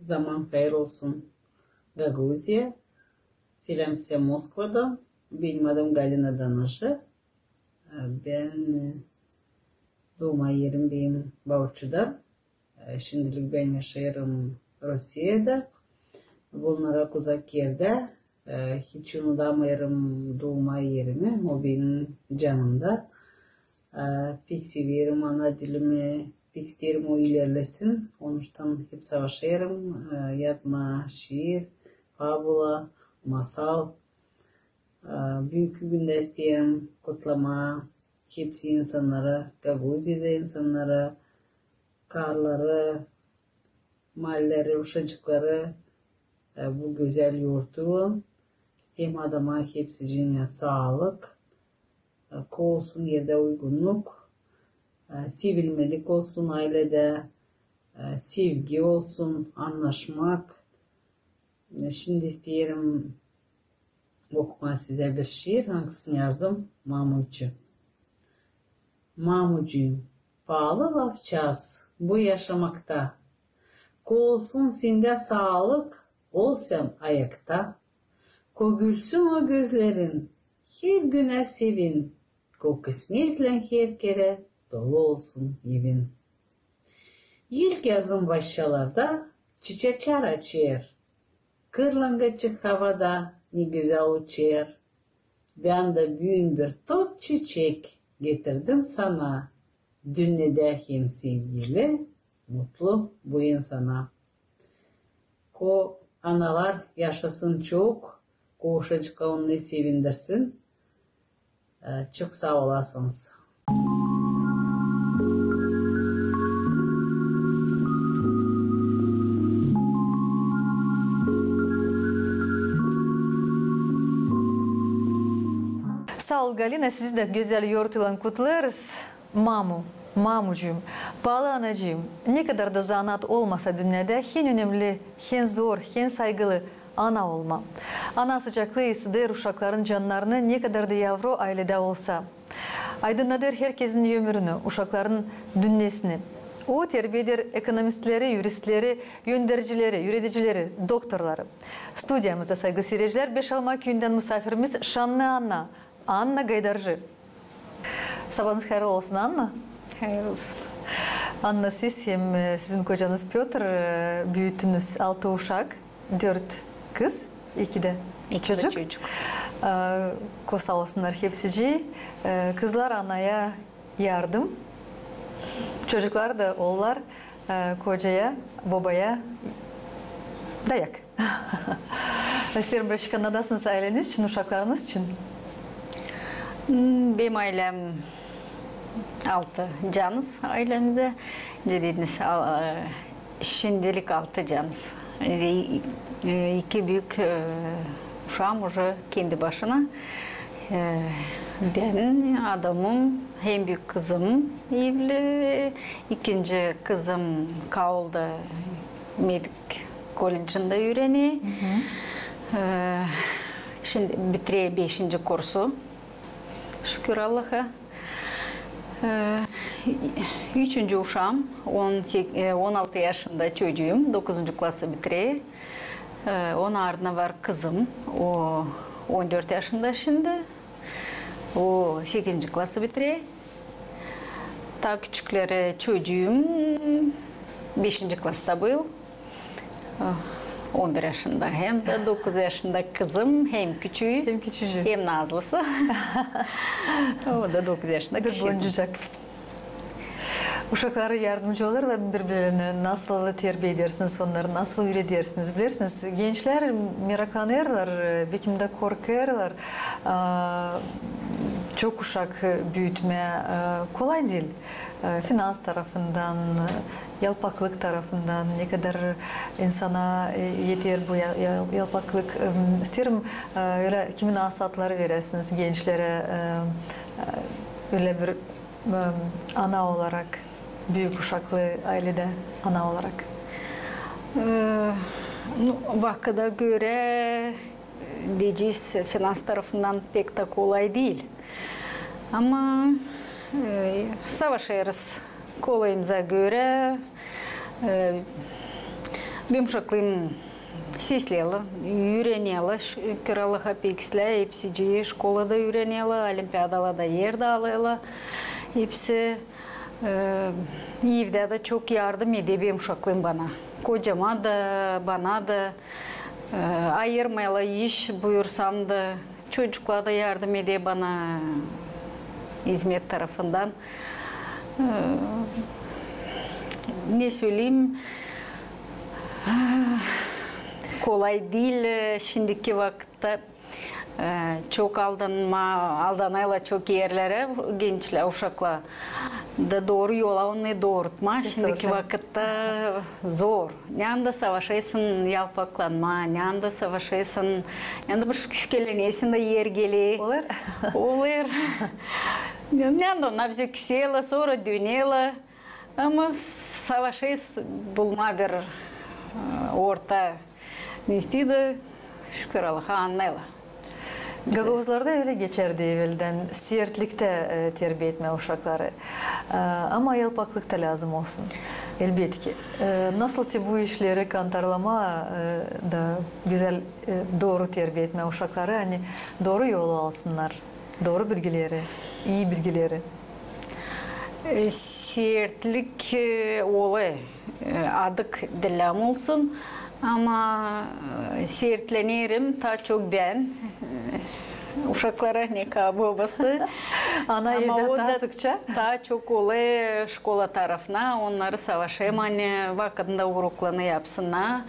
Zaman hayır olsun Gagauzya. Selam size Moskva'dan. Benim adım Galina Danacı. Ben doğma yerim benim Bauçu'da. Şimdilik ben yaşıyorum Rusya'da. Bunlara uzak yerde. Hiç unutamıyorum doğma yerimi. O benim canımda. Pek severim ana dilimi. Pek isterim o ilerlesin. Onuştan hep savaşıyorum. Yazma, şiir, fabula, masal. Bugünkü günde isterim kutlama. Hepsi insanlara, Gagauzya'da insanlara, karları, mahalleleri, uşacıkları, bu güzel yurtu. İsteyim adama hepsi cine sağlık, olsun yerde uygunluk, sevilmelik olsun ailede, sevgi olsun, anlaşmak. Şimdi isteyelim okuma size bir şiir, hangisini yazdım? Mamucu. Mamucuğum, pahalı lafçaz bu yaşamakta. Olsun sende sağlık, ol sen ayakta. Gülsün o gözlerin, her güne sevin. Kısmetle her kere dolu olsun evin. İlk yazın başlarda çiçekler açar. Kırlangıçık havada ne güzel uçar. Ben de büyük bir top çiçek getirdim sana. Dünyadaki sevgili, mutlu bu insana. Ko analar yaşasın çok, ko uşacık onu sevindirsin. Çok sağ olasınız. Sağ ol Galina, sizi de güzel yortulan kutlarız. Mamucuğum, pahalı anacığım, ne kadar da zanaat olmasa dünyada en önemli, en zor, en saygılı ana olma. Ana sıcaklığı ısıdır uşakların canlarını ne kadar da yavru ailede olsa. Aydınladır herkesin ömrünü, uşakların dünyasını. O terbiyedir ekonomistleri, juristleri, yöndericileri, yöneticileri, doktorları. Stüdyamızda saygılı seyirciler, Beşalma köyünden misafirimiz şanlı Anna Gaydarcı. Sabahınız hayırlı olsun Anna. Hayırlı olsun. Anna, siz hem sizin kocanız Piotr büyüttünüz 6 uşak, 4 kız, İki de çocuk. Sağ olsunlar hepsici. Kızlar anaya yardım. Çocuklar da oğullar kocaya, babaya dayak. İsterim Raşika, nadasınız aileniz için, uşaklarınız için? Benim ailem 6 canız ailemde. Dediğiniz şimdilik 6 canız. 2 büyük uşağım уже kendi başına. Ben adamım, hem büyük kızım evli, ikinci kızım Kaol'da medik kolejinde öğreniyor. Şimdi bitiriyor 5. kursu. Şükür Allah'a. 3. uşağım, 16 yaşında çocuğum, 9. klası bitiriyor. Onun ardına var kızım, o 14 yaşında şimdi. O 8. klası bitiriyor. Ta küçükleri çocuğum 5. klasta bu. 11 yaşında hem de 9 yaşında kızım, hem küçüğü hem nazlısı. O da 9 yaşında kişisi. Uşakları yardımcı olurlar birbirlerine, nasıl terbiye edersiniz, onları nasıl öğretirsiniz bilirsiniz. Gençler meraklanırlar, belki de korkarlar. Çok uşak büyütme kolay değil. Finans tarafından, yalpaklık tarafından ne kadar insana yeter bu yalpaklık. İsterim öyle kimin asatları verirsiniz gençlere, öyle bir ana olarak, büyük uşaklı ailede ana olarak. Vakıda göre diyeceğiz finans tarafından pek de kolay değil. Ama savaşırız kolayımıza göre. Benim uşaklığım sesleyeli, öğreniyeli. Şükür Allah'a pekisle, hepsi şkolada öğreniyeli, olimpiyadalarda yer de alaylı. Hepsi evde de çok yardım ediyor benim uşaklığım bana. Kocama da, bana da ayırmayalı iş buyursam da çocuklar da yardım ediyor bana hizmet tarafından. Ne söyleyeyim? Kolay değil şimdiki vakitte. Çok aldanayla çok yerlere gençler, uşaklar da doğru yola onu doğrultma. Şimdiki vakitte zor. Ne anda savaşaysın yalpaklanma, ne anda savaşaysın, ne anda bir küfkelenesin de yer geliyor. Olur. Olur. Ne anda ona bize küseyle, sonra döneyle. Ama savaşaysın bulma bir orta neydi şükür Allah'a anlayla. Gagavuzlarda öyle geçerdi evvelden, sertlikte terbiye etme uşakları. Ama yalpaklık da lazım olsun. Elbette ki. Nasıl ki bu işleri kantarlama da güzel, doğru terbiye etme uşakları, hani doğru yolu alsınlar, doğru bilgileri, iyi bilgileri. Sertlik olay, adık dilim olsun. Ama sertlenirim, ta çok ben. Uşaklara ne kababası. Ana evde daha sıkça? Daha çok olay şkola tarafına, onları savaşayım, hani vakitinde uruklarını yapsınlar.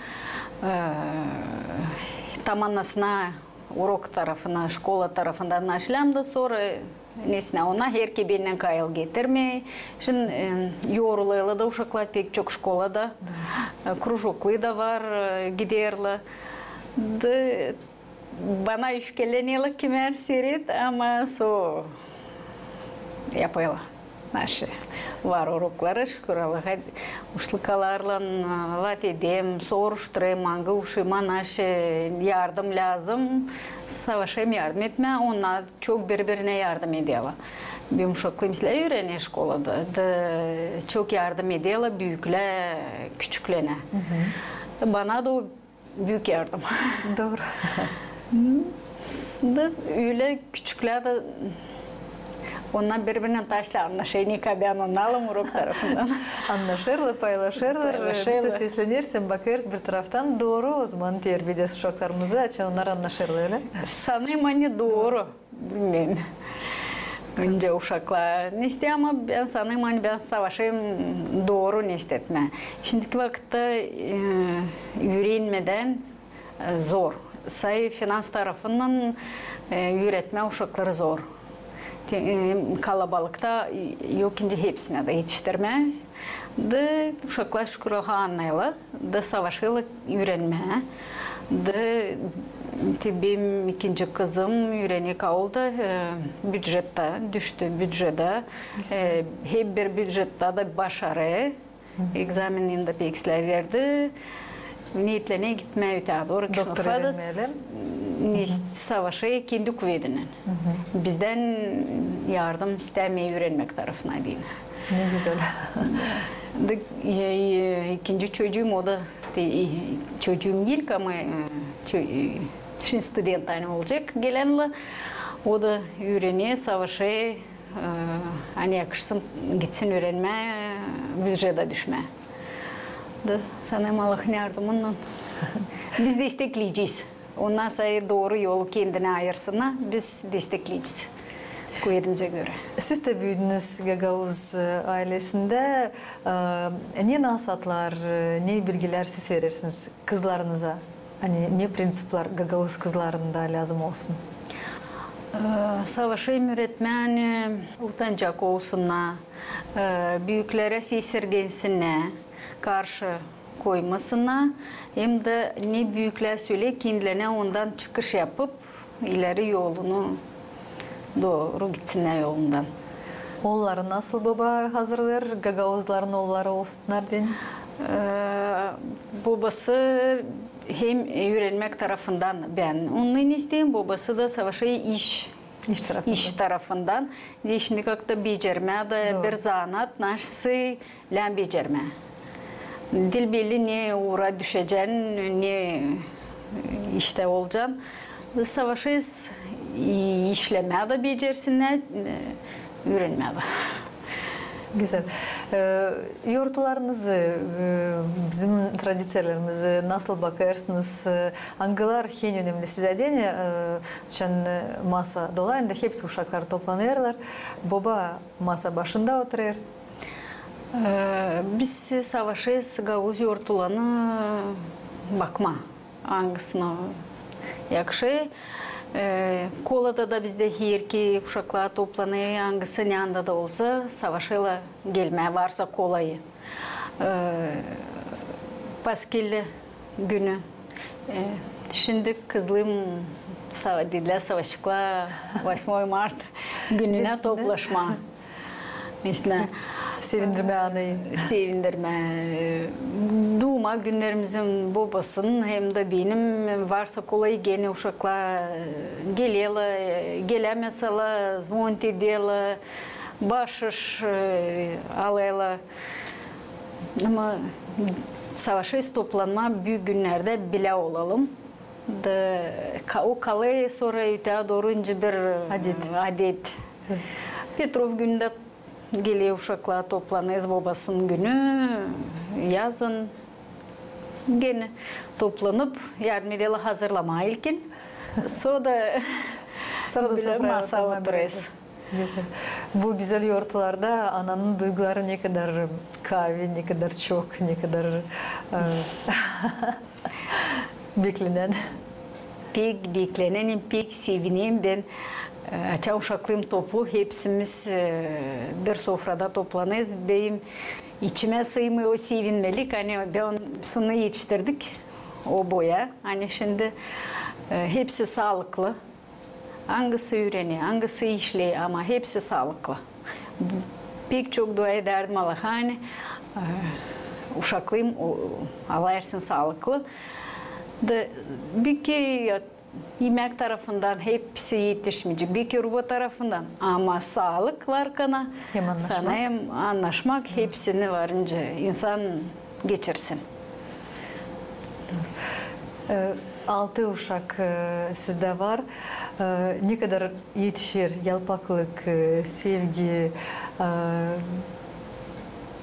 Tamamlasına uruk tarafına, şkola tarafından açılam da sonra nesine ona herki benden kayıl getirmey. Şimdi yoruluyla da uşaklar pek çok şkolada. Krужокlı da var, giderli. Bana öfkeleniyorlar kimer seyret ama so yapıyorlar. Naşı var urukları şükür Allah'a. Uşlukalarla laf edeyim, soruşturayım, hangi uşuma naşı yardım lazım. Savaşayım yardım etme, onlar çok birbirine yardım ediyorlar. Benim uşaklığım size öğreniyor şkolada. Çok yardım ediyorlar büyükler, küçüklerine. Bana da o büyük yardım. Doğru. Öyle küçükler de Ondan birbirinden taşla anlaşayım ben onu alım urok tarafından. Anlaşırlar, paylaşırlar. Biz de seslenirsen bakarız bir taraftan doğru o zaman terbiyede uşaklarımızı açın onlar anlaşırlar öyle. Sanayım hani doğru. Bilmem. Önce uşaklar ne istiyor ama ben sanayım hani ben savaşayım doğru ne istetme. Şimdiki vakitte öğrenmeden zor. Say finans tarafından öğretme uşakları zor. Kalabalıkta yok ince hepsine de yetiştirme. De uşaklar şükür anlayla, de savaşıyla öğrenme. De benim ikinci kızım öğrenik oldu, büdjette düştü büdjede. Hep bir büdjette de başarı. Egzamininde pekisler verdi. Niyetlerine gitmeye öteye doğru. Doktor öğrenmeyelim. Savaşı kendi kuvvetinin. Bizden yardım istemeyi öğrenmek tarafına değil. Ne güzel. İkinci çocuğum o da çocuğum ilk ama şimdi student aynı olacak gelenle o da öğreniyor savaşı hani yakışsın gitsin öğrenme büdjede düşme. Sanırım Allah'ın yardımıyla biz destekleyeceğiz. Ondan sonra doğru yolu kendine ayırsına biz destekleyeceğiz. Kuvvetimize göre. Siz de büyüdünüz Gagavuz ailesinde. Ne nasihatler, ne bilgiler siz verirsiniz kızlarınıza? Hani ne prensipler Gagavuz kızlarında lazım olsun? Savaşayım öğretmen utanacak olsunlar. Büyüklere sesirgensine karşı koymasına hem de ne büyükler söyle kendilerine ondan çıkış yapıp ileri yolunu doğru gitsinler yolundan. Oğulları nasıl baba hazırlar? Gagavuzların oğulları olsunlar deyin. Babası hem öğrenmek tarafından ben onun isteyeyim. Babası da savaşa iş tarafından. Şimdi kakta becerme de bir zanat naşsı lan becerme. Dil belli ne uğra düşeceksin, ne işte olacaksın. Savaşı işleme de becersinler, öğrenme de. Güzel. Yoğurtlarınızı, bizim tradisiyalarımızı nasıl bakarsınız? Hangiler en önemli size değil? Çünkü masa dolayında hepsi uşaklar toplanırlar. Baba masa başında oturur. Biz savaşı Gagavuz yoğurtlarını bakma. Hangisine yakışı. Kolada da bizde herki uşaklar toplanıyor. Hangisi ne anda da olsa savaşıyla gelmeye varsa kolayı. Paskil günü. Şimdi kızlığım dediler savaşıkla 8 Mart gününe toplaşma. Mesela sevindirme anıyı. Sevindirme. Doğuma günlerimizin babasının hem de benim varsa kolay gene uşaklar gelemezler, zvont ediyorlar, başış alıyorlar. Ama savaşı toplanma büyük günlerde bile olalım. O kalay sonra öteye doğru bir adet. Petrov günde geliyor uşaklar toplanırız babasının günü, yazın gene toplanıp yardım ediyorlar hazırlama ilkin. Sonra da masa otururuz. Güzel. Bu güzel yoğurtlarda ananın duyguları ne kadar kahve, ne kadar çok, ne kadar beklenen. Pek beklenen, pek sevineyim ben. Açan uşaklığım toplu, hepsimiz bir sofrada toplanırız. Benim içime sığmıyor o sevinmelik. Hani ben sonra yetiştirdik o boya. Hani şimdi hepsi sağlıklı. Hangisi öğreniyor, hangisi işliyor ama hepsi sağlıklı. Pek çok dua ederdim Allah'a. Hani uşaklığım Allah ersin sağlıklı. Bir ki yemek tarafından hepsi yetişmeyecek. Bir ki rubo tarafından ama sağlık var kana. Sana hem anlaşmak hepsini varınca insan geçirsin. 6 uşak sizde var. Ne kadar yetişir yalpaklık, sevgi,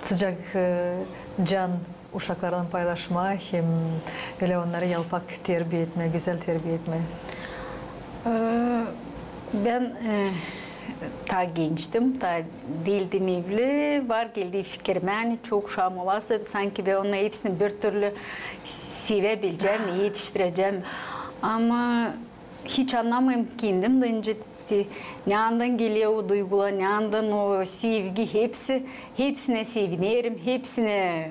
sıcak can uşaklarla paylaşma, hem öyle onları yalpak terbiye etme, güzel terbiye etme. Ben ta gençtim, ta değildim evli, var geldiği fikrim, yani çok şam olası, sanki ben onunla hepsini bir türlü sevebileceğim, yetiştireceğim. Ama hiç anlamayayım kendim de önce ne yandan geliyor o duygular, ne yandan o sevgi, hepsine sevinirim, hepsine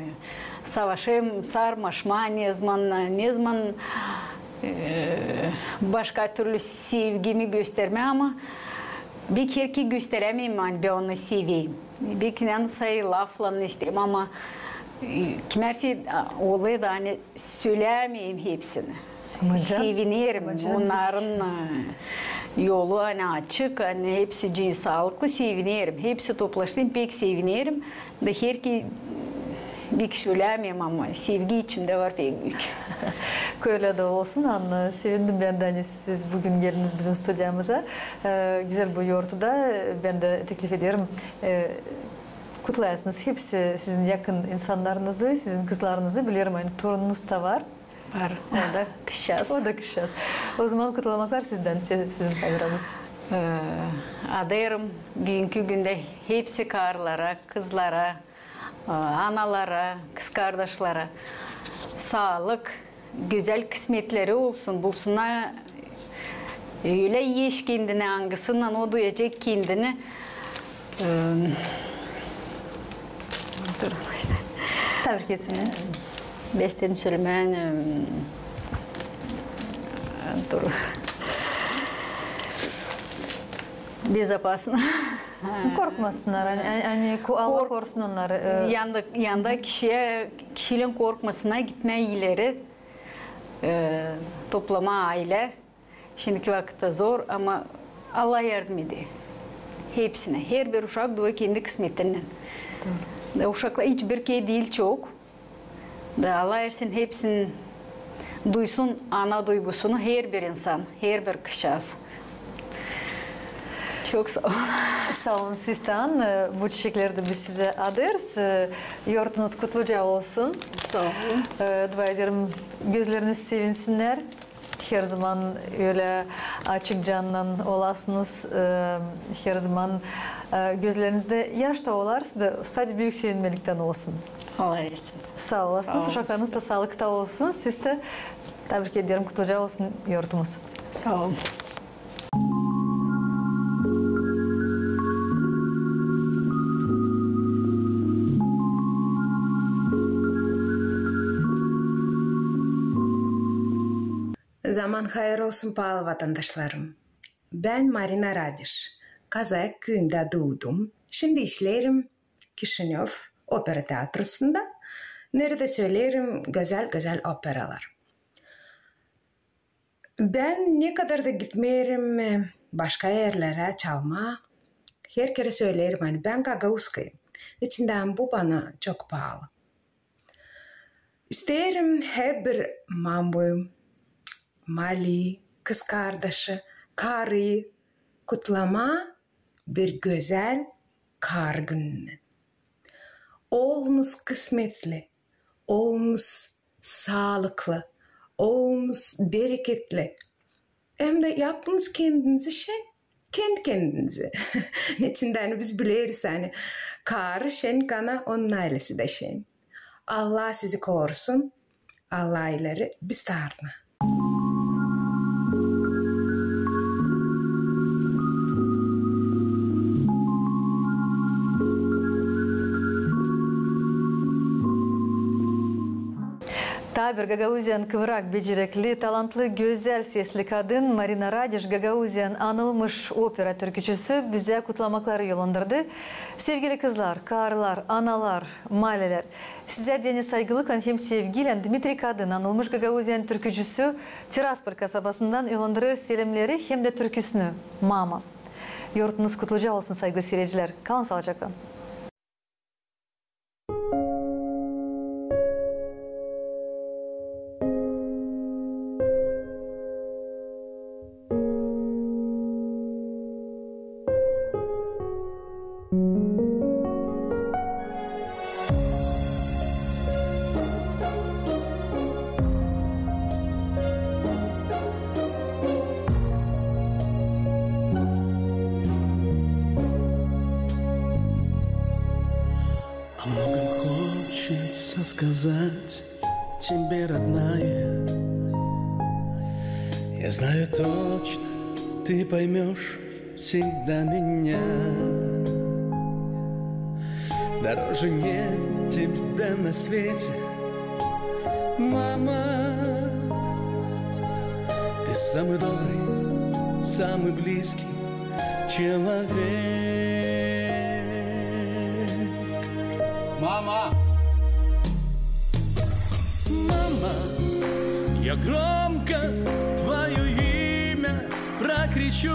savaşayım, sarmaşma, ne zaman başka türlü sevgimi gösterme, ama bir kere ki gösteremeyim, ben onu seveyim. Bir kere sayı lafla isteyeyim, ama kimerse oluyor da hani söyleyemeyim hepsini. Sevinirim, onların yolu hani açık, hani hepsi sağlıklı, sevinirim. Hepsi toplaştığım pek sevinirim. Da her ki bir söyleyemeyim, ama sevgi içimde var pek büyük. Öyle de olsun Anna. Sevindim ben de hani siz bugün geldiniz bizim stüdyamıza. Güzel bu yortuda ben de teklif ederim. Kutlayasınız. Hepsi sizin yakın insanlarınızı, sizin kızlarınızı bilirim. Hani torununuz da var. Var. O da kışacağız. O da kışacağız. O zaman kutlamaklar sizden, sizin kameranız. Adayırım bugünkü günde hepsi karlara, kızlara, analara, kız kardeşlere sağlık, güzel kısmetleri olsun. Bulsunlar öyle yeş kendini, hangisinden o duyacak kendini. Tebrik etsin. Besten söylemen dur. Безопасно. Korkmasınlar. Hani Allah korusun onları. Yanda kişilerin korkmasına gitme ileri. Toplama aile. Şimdiki vakitte zor, ama Allah yardım ediyor. Hepsine. Her bir uşak dua kendi kısmetinden. Uşaklar hiçbir şey değil çok. Allah ersin hepsini duysun, ana duygusunu her bir insan, her bir kişiyiz. Çok sağ olun. Sağ olun sizden. Bu çiçekleri de biz size adırız. Yortunuz kutluca olsun. Sağ olun. Dua ederim gözleriniz sevinsinler. Her zaman öyle açık candan olasınız. Her zaman gözlerinizde yaş da olar. Sadece büyük sevinmelikten olsun. Allah ersin. Sağ olasınız. Uşaklarınız da sağlıkta olsun. Siz de tebrik ederim. Kutluca olsun yurtumuz. Sağ olun. Zaman hayır olsun pahalı vatandaşlarım. Ben Marina Radish. Kazak köyünde doğdum. Şimdi işlerim Kişinyov Opera Tiyatrosu'nda. Nerede söylerim güzel güzel operalar. Ben ne kadar da gitmeyerim başka yerlere çalma. Her kere söylerim hani ben Gagauzkayım. İçinden bu bana çok pahalı. İsterim her bir mamboyum, Mali, kız kardeşi, karıyı kutlama bir güzel kar gününü. Oğlunuz kısmetli, oğlunuz sağlıklı, oğlunuz bereketli. Hem de yaptınız kendinizi kendi kendinize. İçinden biz biliriz hani karı şen kana onun ailesi de şen. Allah sizi korusun, Allah ileri biz tartma. Tabir Gagauziyan kıvrak, becerekli, talantlı, güzel sesli kadın Marina Radish Gagauziyan anılmış opera türkücüsü bize kutlamakları yollandırdı. Sevgili kızlar, karılar, analar, maleler, size deni saygılıkla hem sevgiyle Dmitri Kadın anılmış Gagauziyan türkücüsü Tiraspol kasabasından yollandırır selamları hem de türküsünü Mama. Yurtunuz kutluca olsun saygılı seyirciler. Kalın sağlıcakla. О многом хочется сказать тебе, родная. Я знаю точно, ты поймешь всегда меня. Дороже нет тебя на свете, мама. Ты самый добрый, самый близкий человек. Мама! Мама, я громко твое имя прокричу.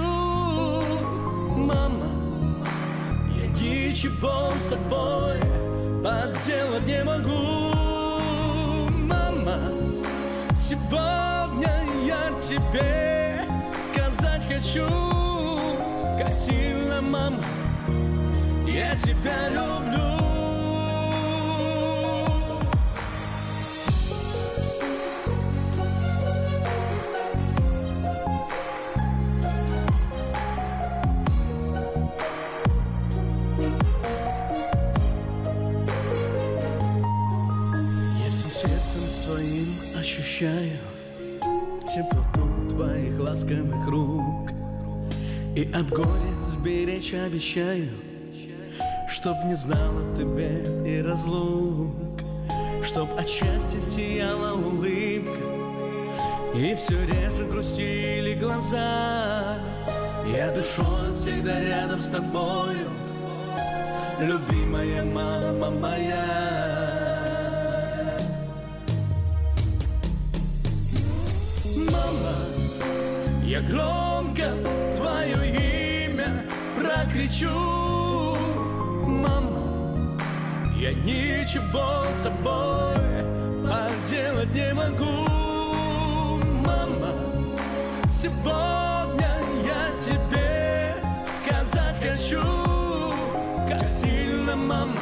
Мама, я ничего с собой поделать не могу. Мама, сегодня я тебе сказать хочу, как сильно, мама, я тебя люблю. Ощущаю теплоту твоих ласковых рук, и от горя сберечь обещаю, чтоб не знала ты бед и разлук, чтоб от счастья сияла улыбка, и все реже грустили глаза. Я душой всегда рядом с тобою, любимая мама моя. Я громко твое имя прокричу. Мама, я ничего с собой поделать не могу. Мама, сегодня я тебе сказать хочу, как сильно, мама,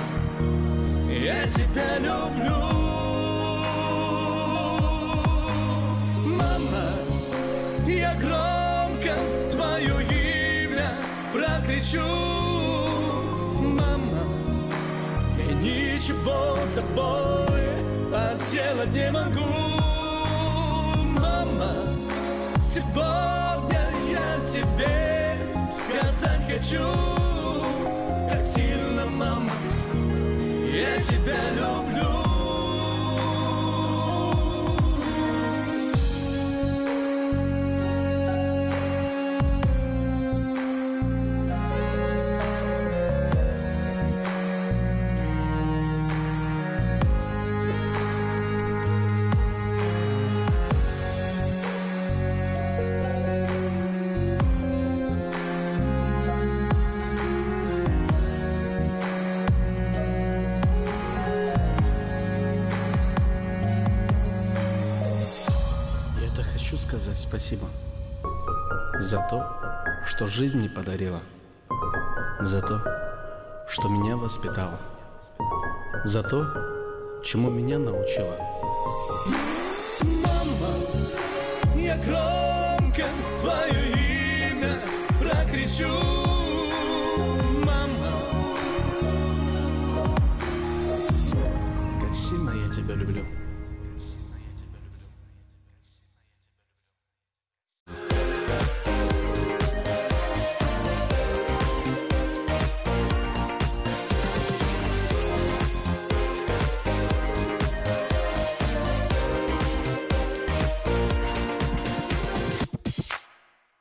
я тебя люблю. Я громко твое имя прокричу. Мама, я ничего с собой поделать не могу. Мама, сегодня я тебе сказать хочу, как сильно, мама, я тебя люблю. Сказать спасибо за то, что жизнь мне подарила, за то, что меня воспитала, за то, чему меня научила. Мама, я громко твое имя прокричу. Мама, как сильно я тебя люблю.